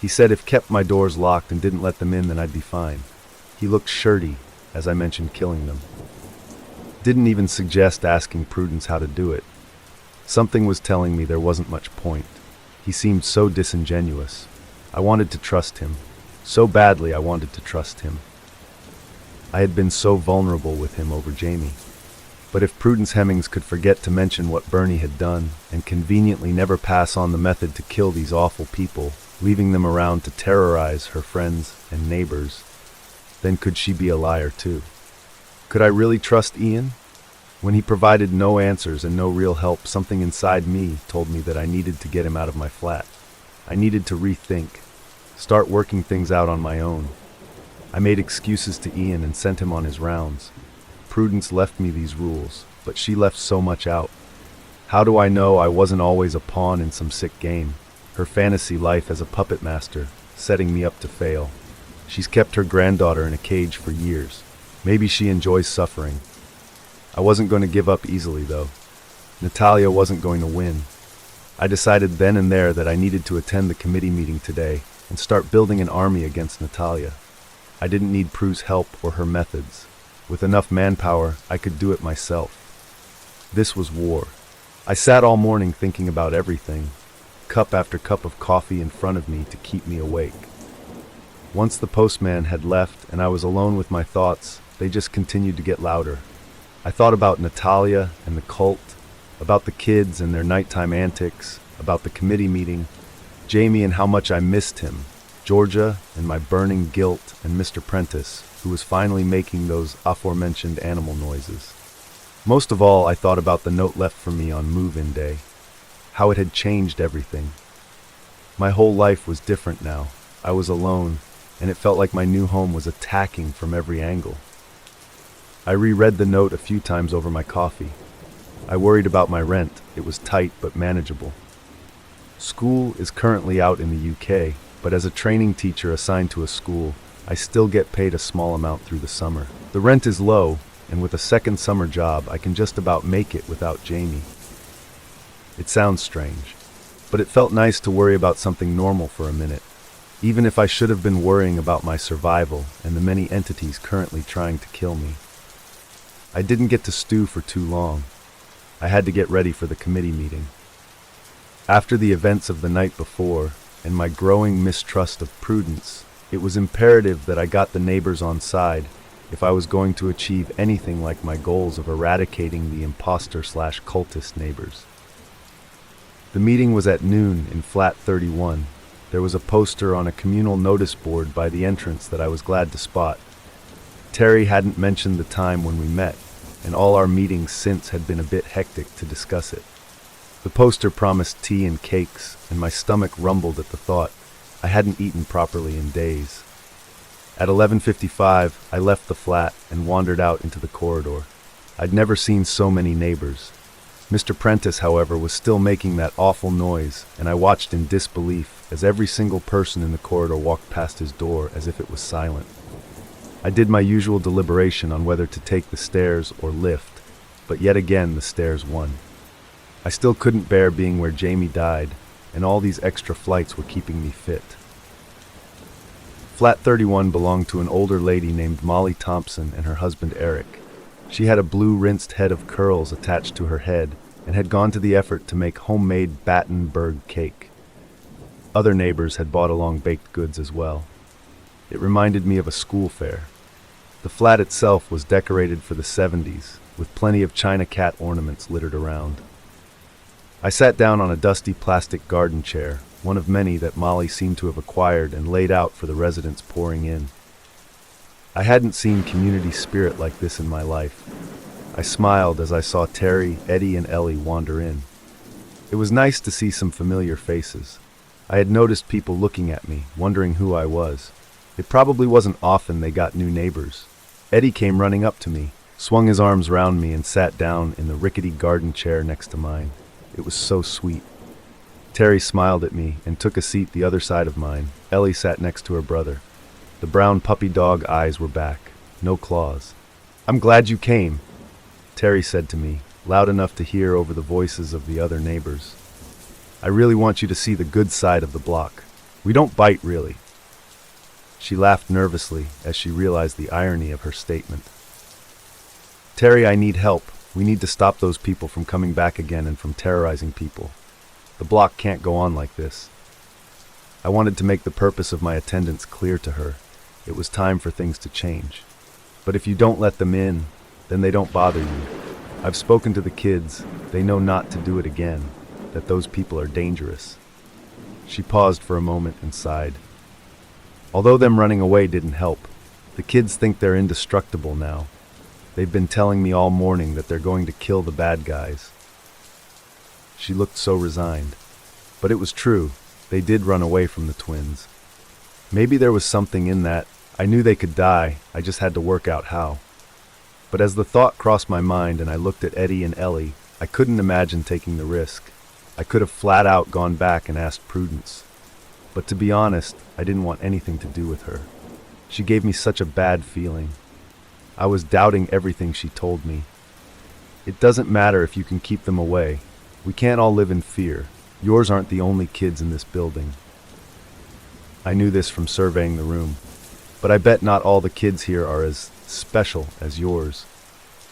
He said if kept my doors locked and didn't let them in, then I'd be fine. He looked shirty as I mentioned killing them. Didn't even suggest asking Prudence how to do it. Something was telling me there wasn't much point. He seemed so disingenuous. I wanted to trust him. So badly I wanted to trust him. I had been so vulnerable with him over Jamie. But if Prudence Hemmings could forget to mention what Bernie had done, and conveniently never pass on the method to kill these awful people, leaving them around to terrorize her friends and neighbors, then could she be a liar too? Could I really trust Ian? When he provided no answers and no real help, something inside me told me that I needed to get him out of my flat. I needed to rethink, start working things out on my own. I made excuses to Ian and sent him on his rounds. Prudence left me these rules, but she left so much out. How do I know I wasn't always a pawn in some sick game? Her fantasy life as a puppet master, setting me up to fail. She's kept her granddaughter in a cage for years. Maybe she enjoys suffering. I wasn't going to give up easily, though. Natalia wasn't going to win. I decided then and there that I needed to attend the committee meeting today and start building an army against Natalia. I didn't need Prue's help or her methods. With enough manpower, I could do it myself. This was war. I sat all morning thinking about everything, cup after cup of coffee in front of me to keep me awake. Once the postman had left and I was alone with my thoughts, they just continued to get louder. I thought about Natalia and the cult, about the kids and their nighttime antics, about the committee meeting, Jamie and how much I missed him, Georgia and my burning guilt, and Mr. Prentice, who was finally making those aforementioned animal noises. Most of all, I thought about the note left for me on move-in day, how it had changed everything. My whole life was different now. I was alone, and it felt like my new home was attacking from every angle. I reread the note a few times over my coffee. I worried about my rent. It was tight but manageable. School is currently out in the UK, but as a training teacher assigned to a school, I still get paid a small amount through the summer. The rent is low, and with a second summer job, I can just about make it without Jamie. It sounds strange. but it felt nice to worry about something normal for a minute, even if I should have been worrying about my survival and the many entities currently trying to kill me. I didn't get to stew for too long. I had to get ready for the committee meeting. After the events of the night before, and my growing mistrust of Prudence, it was imperative that I got the neighbors on side if I was going to achieve anything like my goals of eradicating the imposter/cultist neighbors. The meeting was at noon in flat 31. There was a poster on a communal notice board by the entrance that I was glad to spot. Terry hadn't mentioned the time when we met, and all our meetings since had been a bit hectic to discuss it. The poster promised tea and cakes, and my stomach rumbled at the thought. I hadn't eaten properly in days. At 11:55, I left the flat and wandered out into the corridor. I'd never seen so many neighbors. Mr. Prentice, however, was still making that awful noise, and I watched in disbelief as every single person in the corridor walked past his door as if it was silent. I did my usual deliberation on whether to take the stairs or lift, but yet again the stairs won. I still couldn't bear being where Jamie died, and all these extra flights were keeping me fit. Flat 31 belonged to an older lady named Molly Thompson and her husband Eric. She had a blue rinsed head of curls attached to her head and had gone to the effort to make homemade Battenberg cake. Other neighbors had bought along baked goods as well. It reminded me of a school fair. The flat itself was decorated for the 70s, with plenty of China cat ornaments littered around. I sat down on a dusty plastic garden chair, one of many that Molly seemed to have acquired and laid out for the residents pouring in. I hadn't seen community spirit like this in my life. I smiled as I saw Terry, Eddie, and Ellie wander in. It was nice to see some familiar faces. I had noticed people looking at me, wondering who I was. It probably wasn't often they got new neighbors. Eddie came running up to me, swung his arms round me, and sat down in the rickety garden chair next to mine. It was so sweet. Terry smiled at me and took a seat the other side of mine. Ellie sat next to her brother. The brown puppy dog eyes were back, no claws. "I'm glad you came," Terry said to me, loud enough to hear over the voices of the other neighbors. "I really want you to see the good side of the block. We don't bite, really." She laughed nervously as she realized the irony of her statement. "Terry, I need help. We need to stop those people from coming back again and from terrorizing people. The block can't go on like this." I wanted to make the purpose of my attendance clear to her. It was time for things to change. But if you don't let them in, then they don't bother you. I've spoken to the kids. They know not to do it again, that those people are dangerous. She paused for a moment and sighed. Although them running away didn't help, the kids think they're indestructible now. They've been telling me all morning that they're going to kill the bad guys. She looked so resigned. But it was true. They did run away from the twins. Maybe there was something in that. I knew they could die. I just had to work out how. But as the thought crossed my mind and I looked at Eddie and Ellie, I couldn't imagine taking the risk. I could have flat out gone back and asked Prudence. But to be honest, I didn't want anything to do with her. She gave me such a bad feeling. I was doubting everything she told me. It doesn't matter if you can keep them away. We can't all live in fear. Yours aren't the only kids in this building. I knew this from surveying the room, but I bet not all the kids here are as special as yours.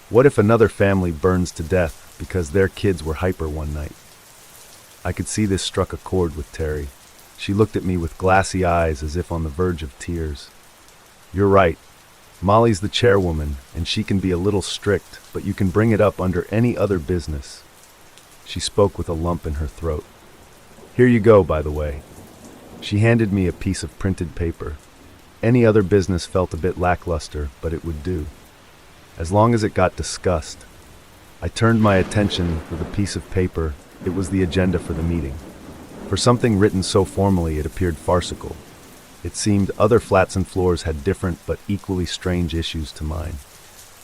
What if another family burns to death because their kids were hyper one night? I could see this struck a chord with Terry. She looked at me with glassy eyes as if on the verge of tears. "You're right. Molly's the chairwoman, and she can be a little strict, but you can bring it up under any other business." She spoke with a lump in her throat. "Here you go, by the way." She handed me a piece of printed paper. Any other business felt a bit lackluster, but it would do. As long as it got discussed. I turned my attention to the piece of paper. It was the agenda for the meeting. For something written so formally, it appeared farcical. It seemed other flats and floors had different but equally strange issues to mine.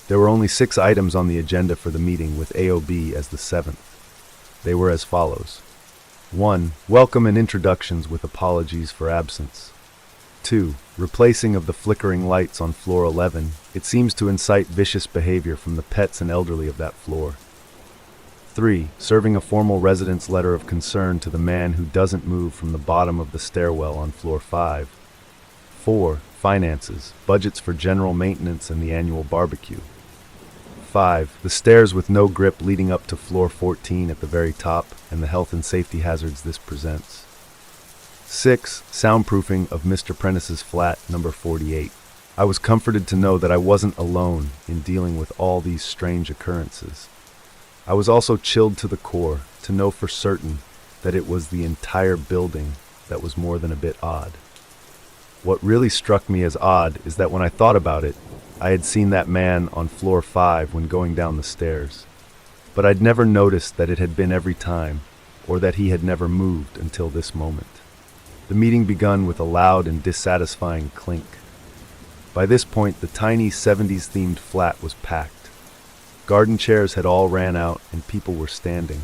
There were only 6 items on the agenda for the meeting, with AOB as the 7th. They were as follows. 1. Welcome and introductions with apologies for absence. 2. Replacing of the flickering lights on floor 11. It seems to incite vicious behavior from the pets and elderly of that floor. 3. Serving a formal residence letter of concern to the man who doesn't move from the bottom of the stairwell on floor 5. 4. Finances, budgets for general maintenance and the annual barbecue. 5. The stairs with no grip leading up to floor 14 at the very top and the health and safety hazards this presents. 6. Soundproofing of Mr. Prentice's flat, number 48. I was comforted to know that I wasn't alone in dealing with all these strange occurrences. I was also chilled to the core to know for certain that it was the entire building that was more than a bit odd. What really struck me as odd is that when I thought about it, I had seen that man on floor 5 when going down the stairs, but I'd never noticed that it had been every time, or that he had never moved until this moment. The meeting begun with a loud and dissatisfying clink. By this point, the tiny 70s-themed flat was packed. Garden chairs had all ran out, and people were standing.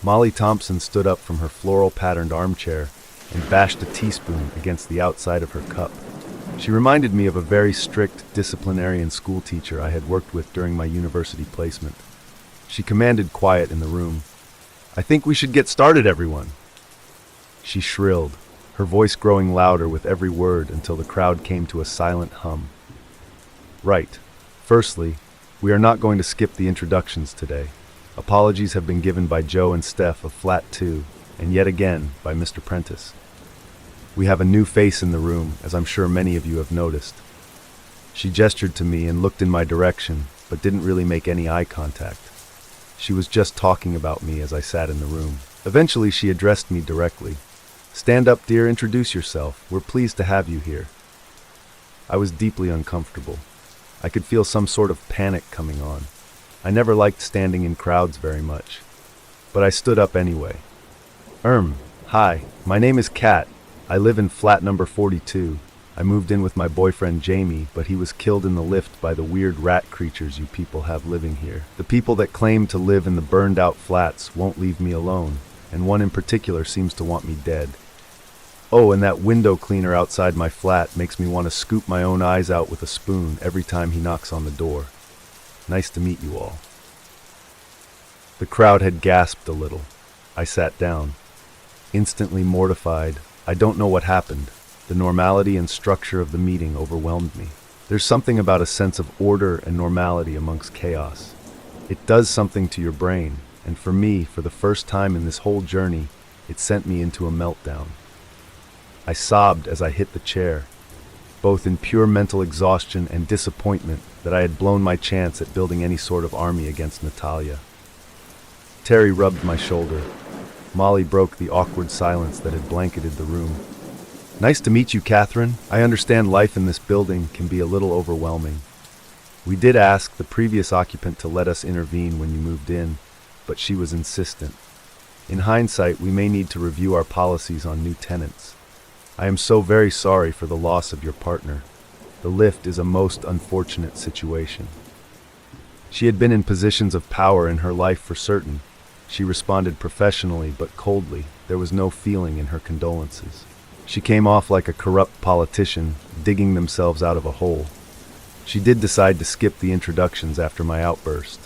Molly Thompson stood up from her floral-patterned armchair and bashed a teaspoon against the outside of her cup. She reminded me of a very strict disciplinarian school teacher I had worked with during my university placement. She commanded quiet in the room. "I think we should get started, everyone," she shrilled, her voice growing louder with every word until the crowd came to a silent hum. "Right. Firstly, we are not going to skip the introductions today. Apologies have been given by Joe and Steph of Flat 2, and yet again by Mr. Prentice. We have a new face in the room, as I'm sure many of you have noticed." She gestured to me and looked in my direction, but didn't really make any eye contact. She was just talking about me as I sat in the room. Eventually, she addressed me directly. "Stand up, dear, introduce yourself. We're pleased to have you here." I was deeply uncomfortable. I could feel some sort of panic coming on. I never liked standing in crowds very much, but I stood up anyway. Hi, my name is Kat. I live in flat number 42. I moved in with my boyfriend Jamie, but he was killed in the lift by the weird rat creatures you people have living here. The people that claim to live in the burned-out flats won't leave me alone, and one in particular seems to want me dead. Oh, and that window cleaner outside my flat makes me want to scoop my own eyes out with a spoon every time he knocks on the door. Nice to meet you all. The crowd had gasped a little. I sat down. Instantly mortified, I don't know what happened. The normality and structure of the meeting overwhelmed me. There's something about a sense of order and normality amongst chaos. It does something to your brain, and for me, for the first time in this whole journey, it sent me into a meltdown. I sobbed as I hit the chair, both in pure mental exhaustion and disappointment that I had blown my chance at building any sort of army against Natalia. Terry rubbed my shoulder. Molly broke the awkward silence that had blanketed the room. "Nice to meet you, Catherine. I understand life in this building can be a little overwhelming. We did ask the previous occupant to let us intervene when you moved in, but she was insistent. In hindsight, we may need to review our policies on new tenants. I am so very sorry for the loss of your partner. The lift is a most unfortunate situation." She had been in positions of power in her life for certain. She responded professionally but coldly. There was no feeling in her condolences. She came off like a corrupt politician, digging themselves out of a hole. She did decide to skip the introductions after my outburst.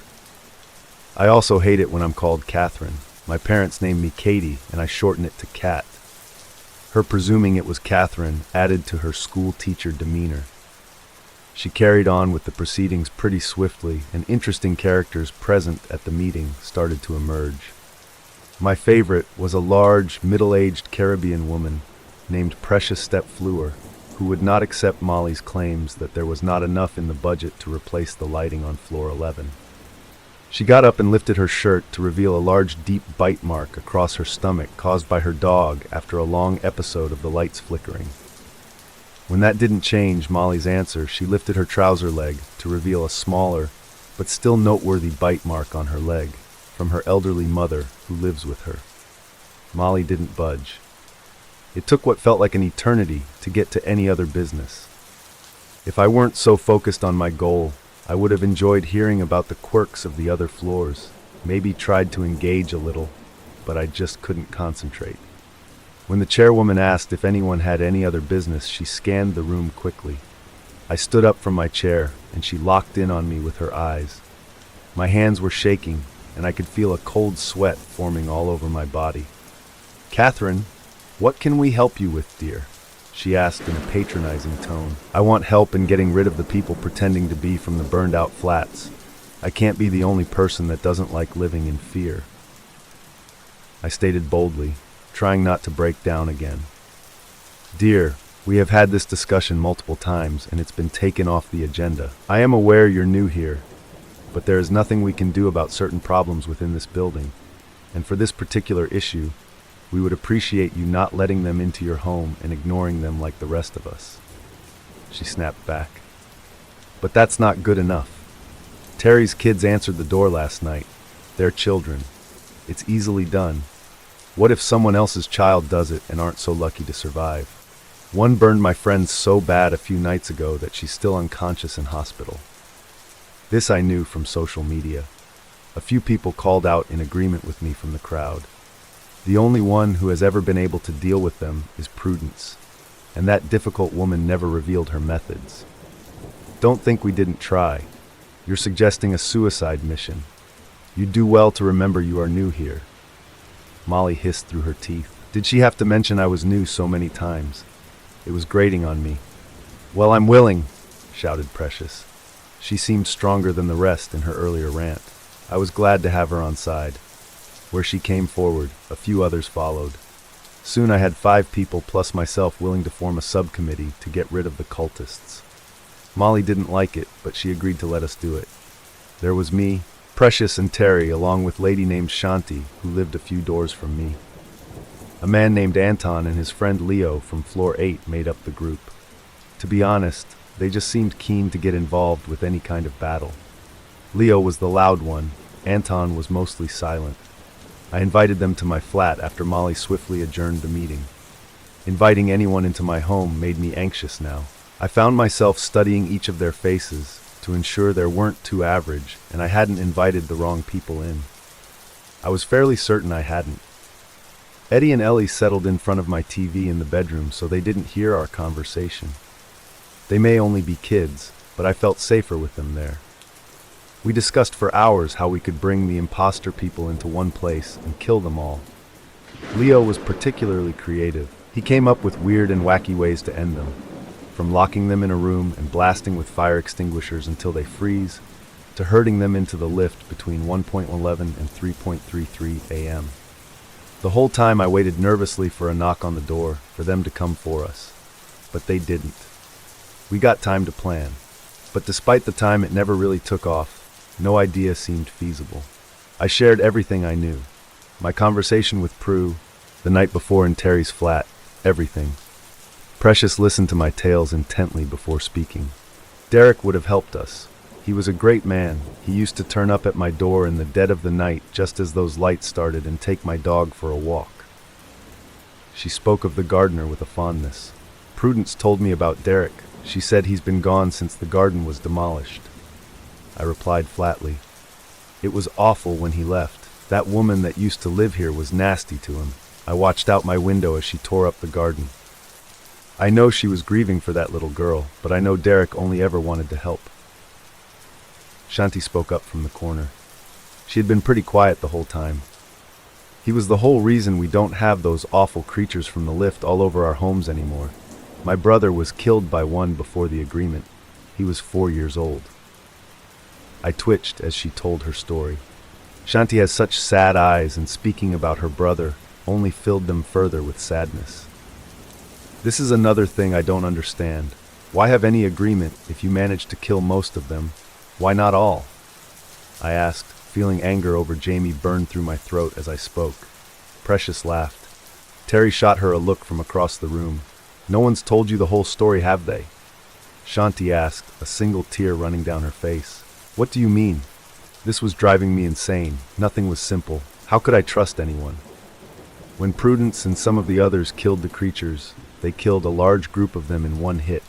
I also hate it when I'm called Catherine. My parents named me Katie, and I shorten it to Kat. Her presuming it was Catherine added to her school teacher demeanor. She carried on with the proceedings pretty swiftly, and interesting characters present at the meeting started to emerge. My favorite was a large, middle-aged Caribbean woman named Precious Step Fleur, who would not accept Molly's claims that there was not enough in the budget to replace the lighting on floor 11. She got up and lifted her shirt to reveal a large deep bite mark across her stomach caused by her dog after a long episode of the lights flickering. When that didn't change Molly's answer, she lifted her trouser leg to reveal a smaller, but still noteworthy bite mark on her leg from her elderly mother who lives with her. Molly didn't budge. It took what felt like an eternity to get to any other business. If I weren't so focused on my goal, I would have enjoyed hearing about the quirks of the other floors, maybe tried to engage a little, but I just couldn't concentrate. When the chairwoman asked if anyone had any other business, she scanned the room quickly. I stood up from my chair, and she locked in on me with her eyes. My hands were shaking, and I could feel a cold sweat forming all over my body. "Catherine, what can we help you with, dear?" she asked in a patronizing tone. "I want help in getting rid of the people pretending to be from the burned-out flats. I can't be the only person that doesn't like living in fear." I stated boldly, trying not to break down again. "Dear, we have had this discussion multiple times, and it's been taken off the agenda. I am aware you're new here, but there is nothing we can do about certain problems within this building, and for this particular issue, we would appreciate you not letting them into your home and ignoring them like the rest of us." She snapped back. "But that's not good enough. Terry's kids answered the door last night. They're children. It's easily done. What if someone else's child does it and aren't so lucky to survive? One burned my friend so bad a few nights ago that she's still unconscious in hospital." This I knew from social media. A few people called out in agreement with me from the crowd. The only one who has ever been able to deal with them is Prudence, and that difficult woman never revealed her methods. "Don't think we didn't try. You're suggesting a suicide mission. You do well to remember you are new here." Molly hissed through her teeth. Did she have to mention I was new so many times? It was grating on me. "Well, I'm willing," shouted Precious. She seemed stronger than the rest in her earlier rant. I was glad to have her on side. Where she came forward, a few others followed. Soon I had 5 people plus myself willing to form a subcommittee to get rid of the cultists. Molly didn't like it, but she agreed to let us do it. There was me, Precious, and Terry, along with a lady named Shanti, who lived a few doors from me. A man named Anton and his friend Leo from floor 8 made up the group. To be honest, they just seemed keen to get involved with any kind of battle. Leo was the loud one. Anton was mostly silent. I invited them to my flat after Molly swiftly adjourned the meeting. Inviting anyone into my home made me anxious now. I found myself studying each of their faces to ensure there weren't too average and I hadn't invited the wrong people in. I was fairly certain I hadn't. Eddie and Ellie settled in front of my TV in the bedroom so they didn't hear our conversation. They may only be kids, but I felt safer with them there. We discussed for hours how we could bring the imposter people into one place and kill them all. Leo was particularly creative. He came up with weird and wacky ways to end them, from locking them in a room and blasting with fire extinguishers until they freeze, to herding them into the lift between 1:11 and 3:33 a.m. The whole time I waited nervously for a knock on the door for them to come for us, but they didn't. We got time to plan, but despite the time it never really took off, no idea seemed feasible. I shared everything I knew. My conversation with Prue, the night before in Terry's flat, everything. Precious listened to my tales intently before speaking. Derek would have helped us. He was a great man. He used to turn up at my door in the dead of the night just as those lights started and take my dog for a walk. She spoke of the gardener with a fondness. Prudence told me about Derek. She said he's been gone since the garden was demolished. I replied flatly. It was awful when he left. That woman that used to live here was nasty to him. I watched out my window as she tore up the garden. I know she was grieving for that little girl, but I know Derek only ever wanted to help. Shanti spoke up from the corner. She had been pretty quiet the whole time. He was the whole reason we don't have those awful creatures from the lift all over our homes anymore. My brother was killed by one before the agreement. He was 4 years old. I twitched as she told her story. Shanti has such sad eyes, and speaking about her brother only filled them further with sadness. This is another thing I don't understand. Why have any agreement if you manage to kill most of them? Why not all? I asked, feeling anger over Jamie burn through my throat as I spoke. Precious laughed. Terry shot her a look from across the room. No one's told you the whole story, have they? Shanti asked, a single tear running down her face. What do you mean? This was driving me insane. Nothing was simple. How could I trust anyone? When Prudence and some of the others killed the creatures, they killed a large group of them in one hit.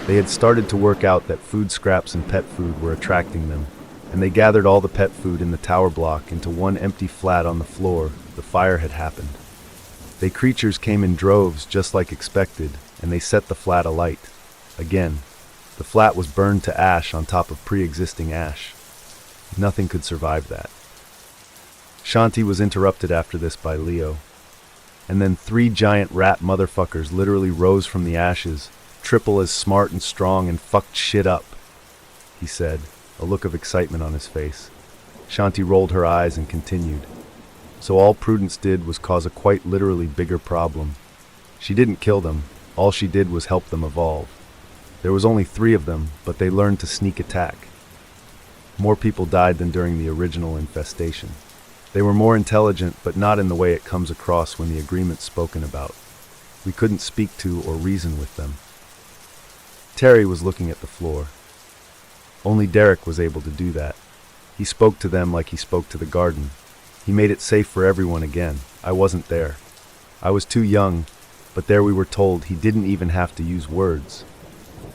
They had started to work out that food scraps and pet food were attracting them, and they gathered all the pet food in the tower block into one empty flat on the floor. The fire had happened. The creatures came in droves just like expected, and they set the flat alight. Again, the flat was burned to ash on top of pre-existing ash. Nothing could survive that. Shanti was interrupted after this by Leo. And then 3 giant rat motherfuckers literally rose from the ashes, triple as smart and strong, and fucked shit up, he said, a look of excitement on his face. Shanti rolled her eyes and continued. So all Prudence did was cause a quite literally bigger problem. She didn't kill them, all she did was help them evolve. There was only 3 of them, but they learned to sneak attack. More people died than during the original infestation. They were more intelligent, but not in the way it comes across when the agreement's spoken about. We couldn't speak to or reason with them. Terry was looking at the floor. Only Derek was able to do that. He spoke to them like he spoke to the garden. He made it safe for everyone again. I wasn't there. I was too young, but there we were told he didn't even have to use words.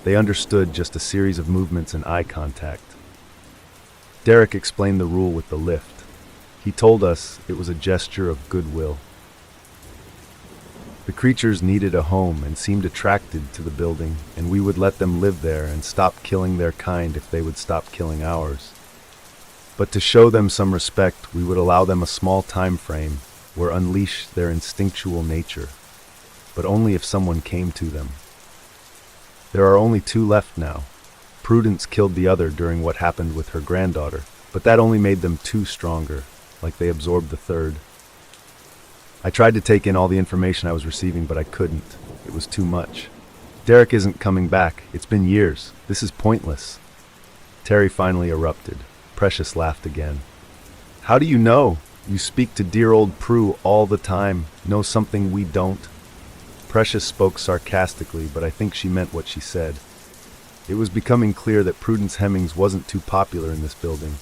They understood just a series of movements and eye contact. Derek explained the rule with the lift. He told us it was a gesture of goodwill. The creatures needed a home and seemed attracted to the building, and we would let them live there and stop killing their kind if they would stop killing ours. But to show them some respect, we would allow them a small time frame where unleash their instinctual nature, but only if someone came to them. There are only 2 left now. Prudence killed the other during what happened with her granddaughter, but that only made them 2 stronger, like they absorbed the 3rd. I tried to take in all the information I was receiving, but I couldn't. It was too much. Derek isn't coming back. It's been years. This is pointless. Terry finally erupted. Precious laughed again. How do you know? You speak to dear old Prue all the time. Know something we don't? Precious spoke sarcastically, but I think she meant what she said. It was becoming clear that Prudence Hemmings wasn't too popular in this building.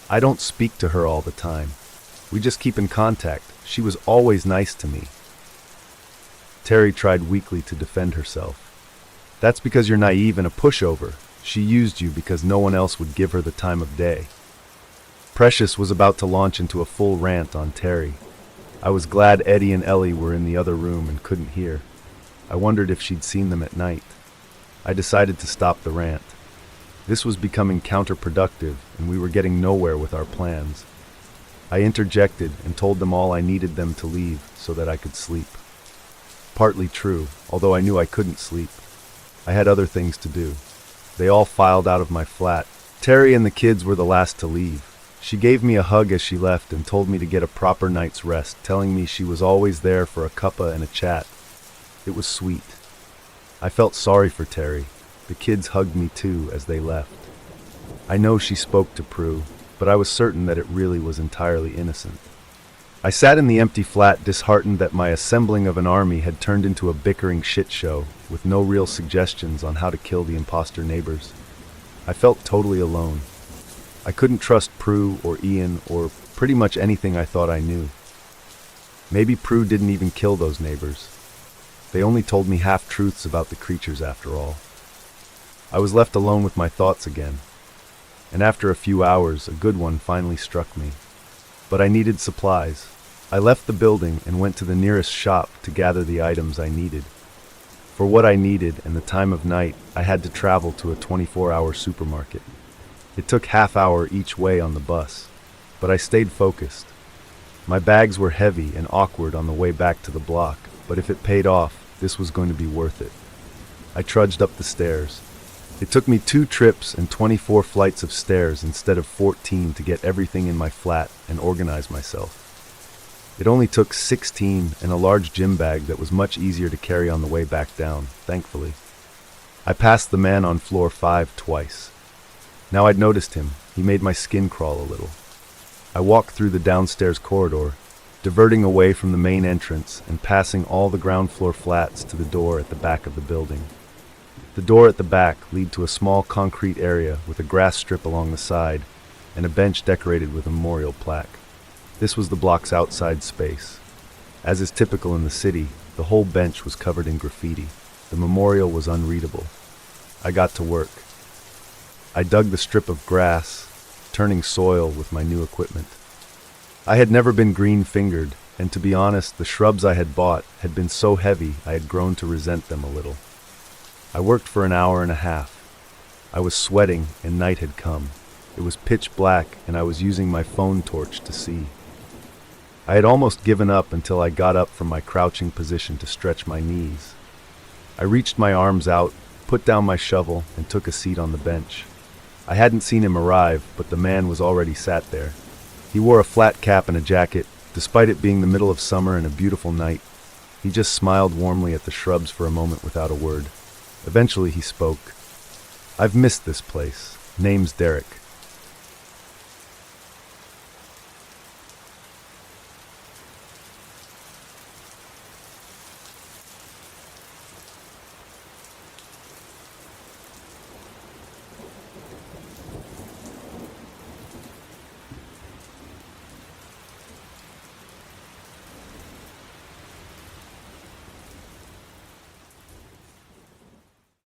I don't speak to her all the time. We just keep in contact. She was always nice to me. Terry tried weakly to defend herself. That's because you're naive and a pushover. She used you because no one else would give her the time of day. Precious was about to launch into a full rant on Terry. I was glad Eddie and Ellie were in the other room and couldn't hear. I wondered if she'd seen them at night. I decided to stop the rant. This was becoming counterproductive, and we were getting nowhere with our plans. I interjected and told them all I needed them to leave so that I could sleep. Partly true, although I knew I couldn't sleep. I had other things to do. They all filed out of my flat. Terry and the kids were the last to leave. She gave me a hug as she left and told me to get a proper night's rest, telling me she was always there for a cuppa and a chat. It was sweet. I felt sorry for Terry. The kids hugged me too as they left. I know she spoke to Prue, but I was certain that it really was entirely innocent. I sat in the empty flat, disheartened that my assembling of an army had turned into a bickering shit show, with no real suggestions on how to kill the imposter neighbors. I felt totally alone. I couldn't trust Prue or Ian or pretty much anything I thought I knew. Maybe Prue didn't even kill those neighbors. They only told me half-truths about the creatures after all. I was left alone with my thoughts again. And after a few hours, a good one finally struck me. But I needed supplies. I left the building and went to the nearest shop to gather the items I needed. For what I needed and the time of night, I had to travel to a 24-hour supermarket. It took half-hour each way on the bus, but I stayed focused. My bags were heavy and awkward on the way back to the block, but if it paid off, this was going to be worth it. I trudged up the stairs. It took me 2 trips and 24 flights of stairs instead of 14 to get everything in my flat and organize myself. It only took 16 and a large gym bag that was much easier to carry on the way back down, thankfully. I passed the man on floor 5 twice. Now I'd noticed him. He made my skin crawl a little. I walked through the downstairs corridor, diverting away from the main entrance and passing all the ground floor flats to the door at the back of the building. The door at the back led to a small concrete area with a grass strip along the side and a bench decorated with a memorial plaque. This was the block's outside space. As is typical in the city, the whole bench was covered in graffiti. The memorial was unreadable. I got to work. I dug the strip of grass, turning soil with my new equipment. I had never been green-fingered, and to be honest, the shrubs I had bought had been so heavy I had grown to resent them a little. I worked for an hour and a half. I was sweating and night had come. It was pitch black and I was using my phone torch to see. I had almost given up until I got up from my crouching position to stretch my knees. I reached my arms out, put down my shovel, and took a seat on the bench. I hadn't seen him arrive, but the man was already sat there. He wore a flat cap and a jacket, despite it being the middle of summer and a beautiful night. He just smiled warmly at the shrubs for a moment without a word. Eventually he spoke. "I've missed this place. Name's Derek.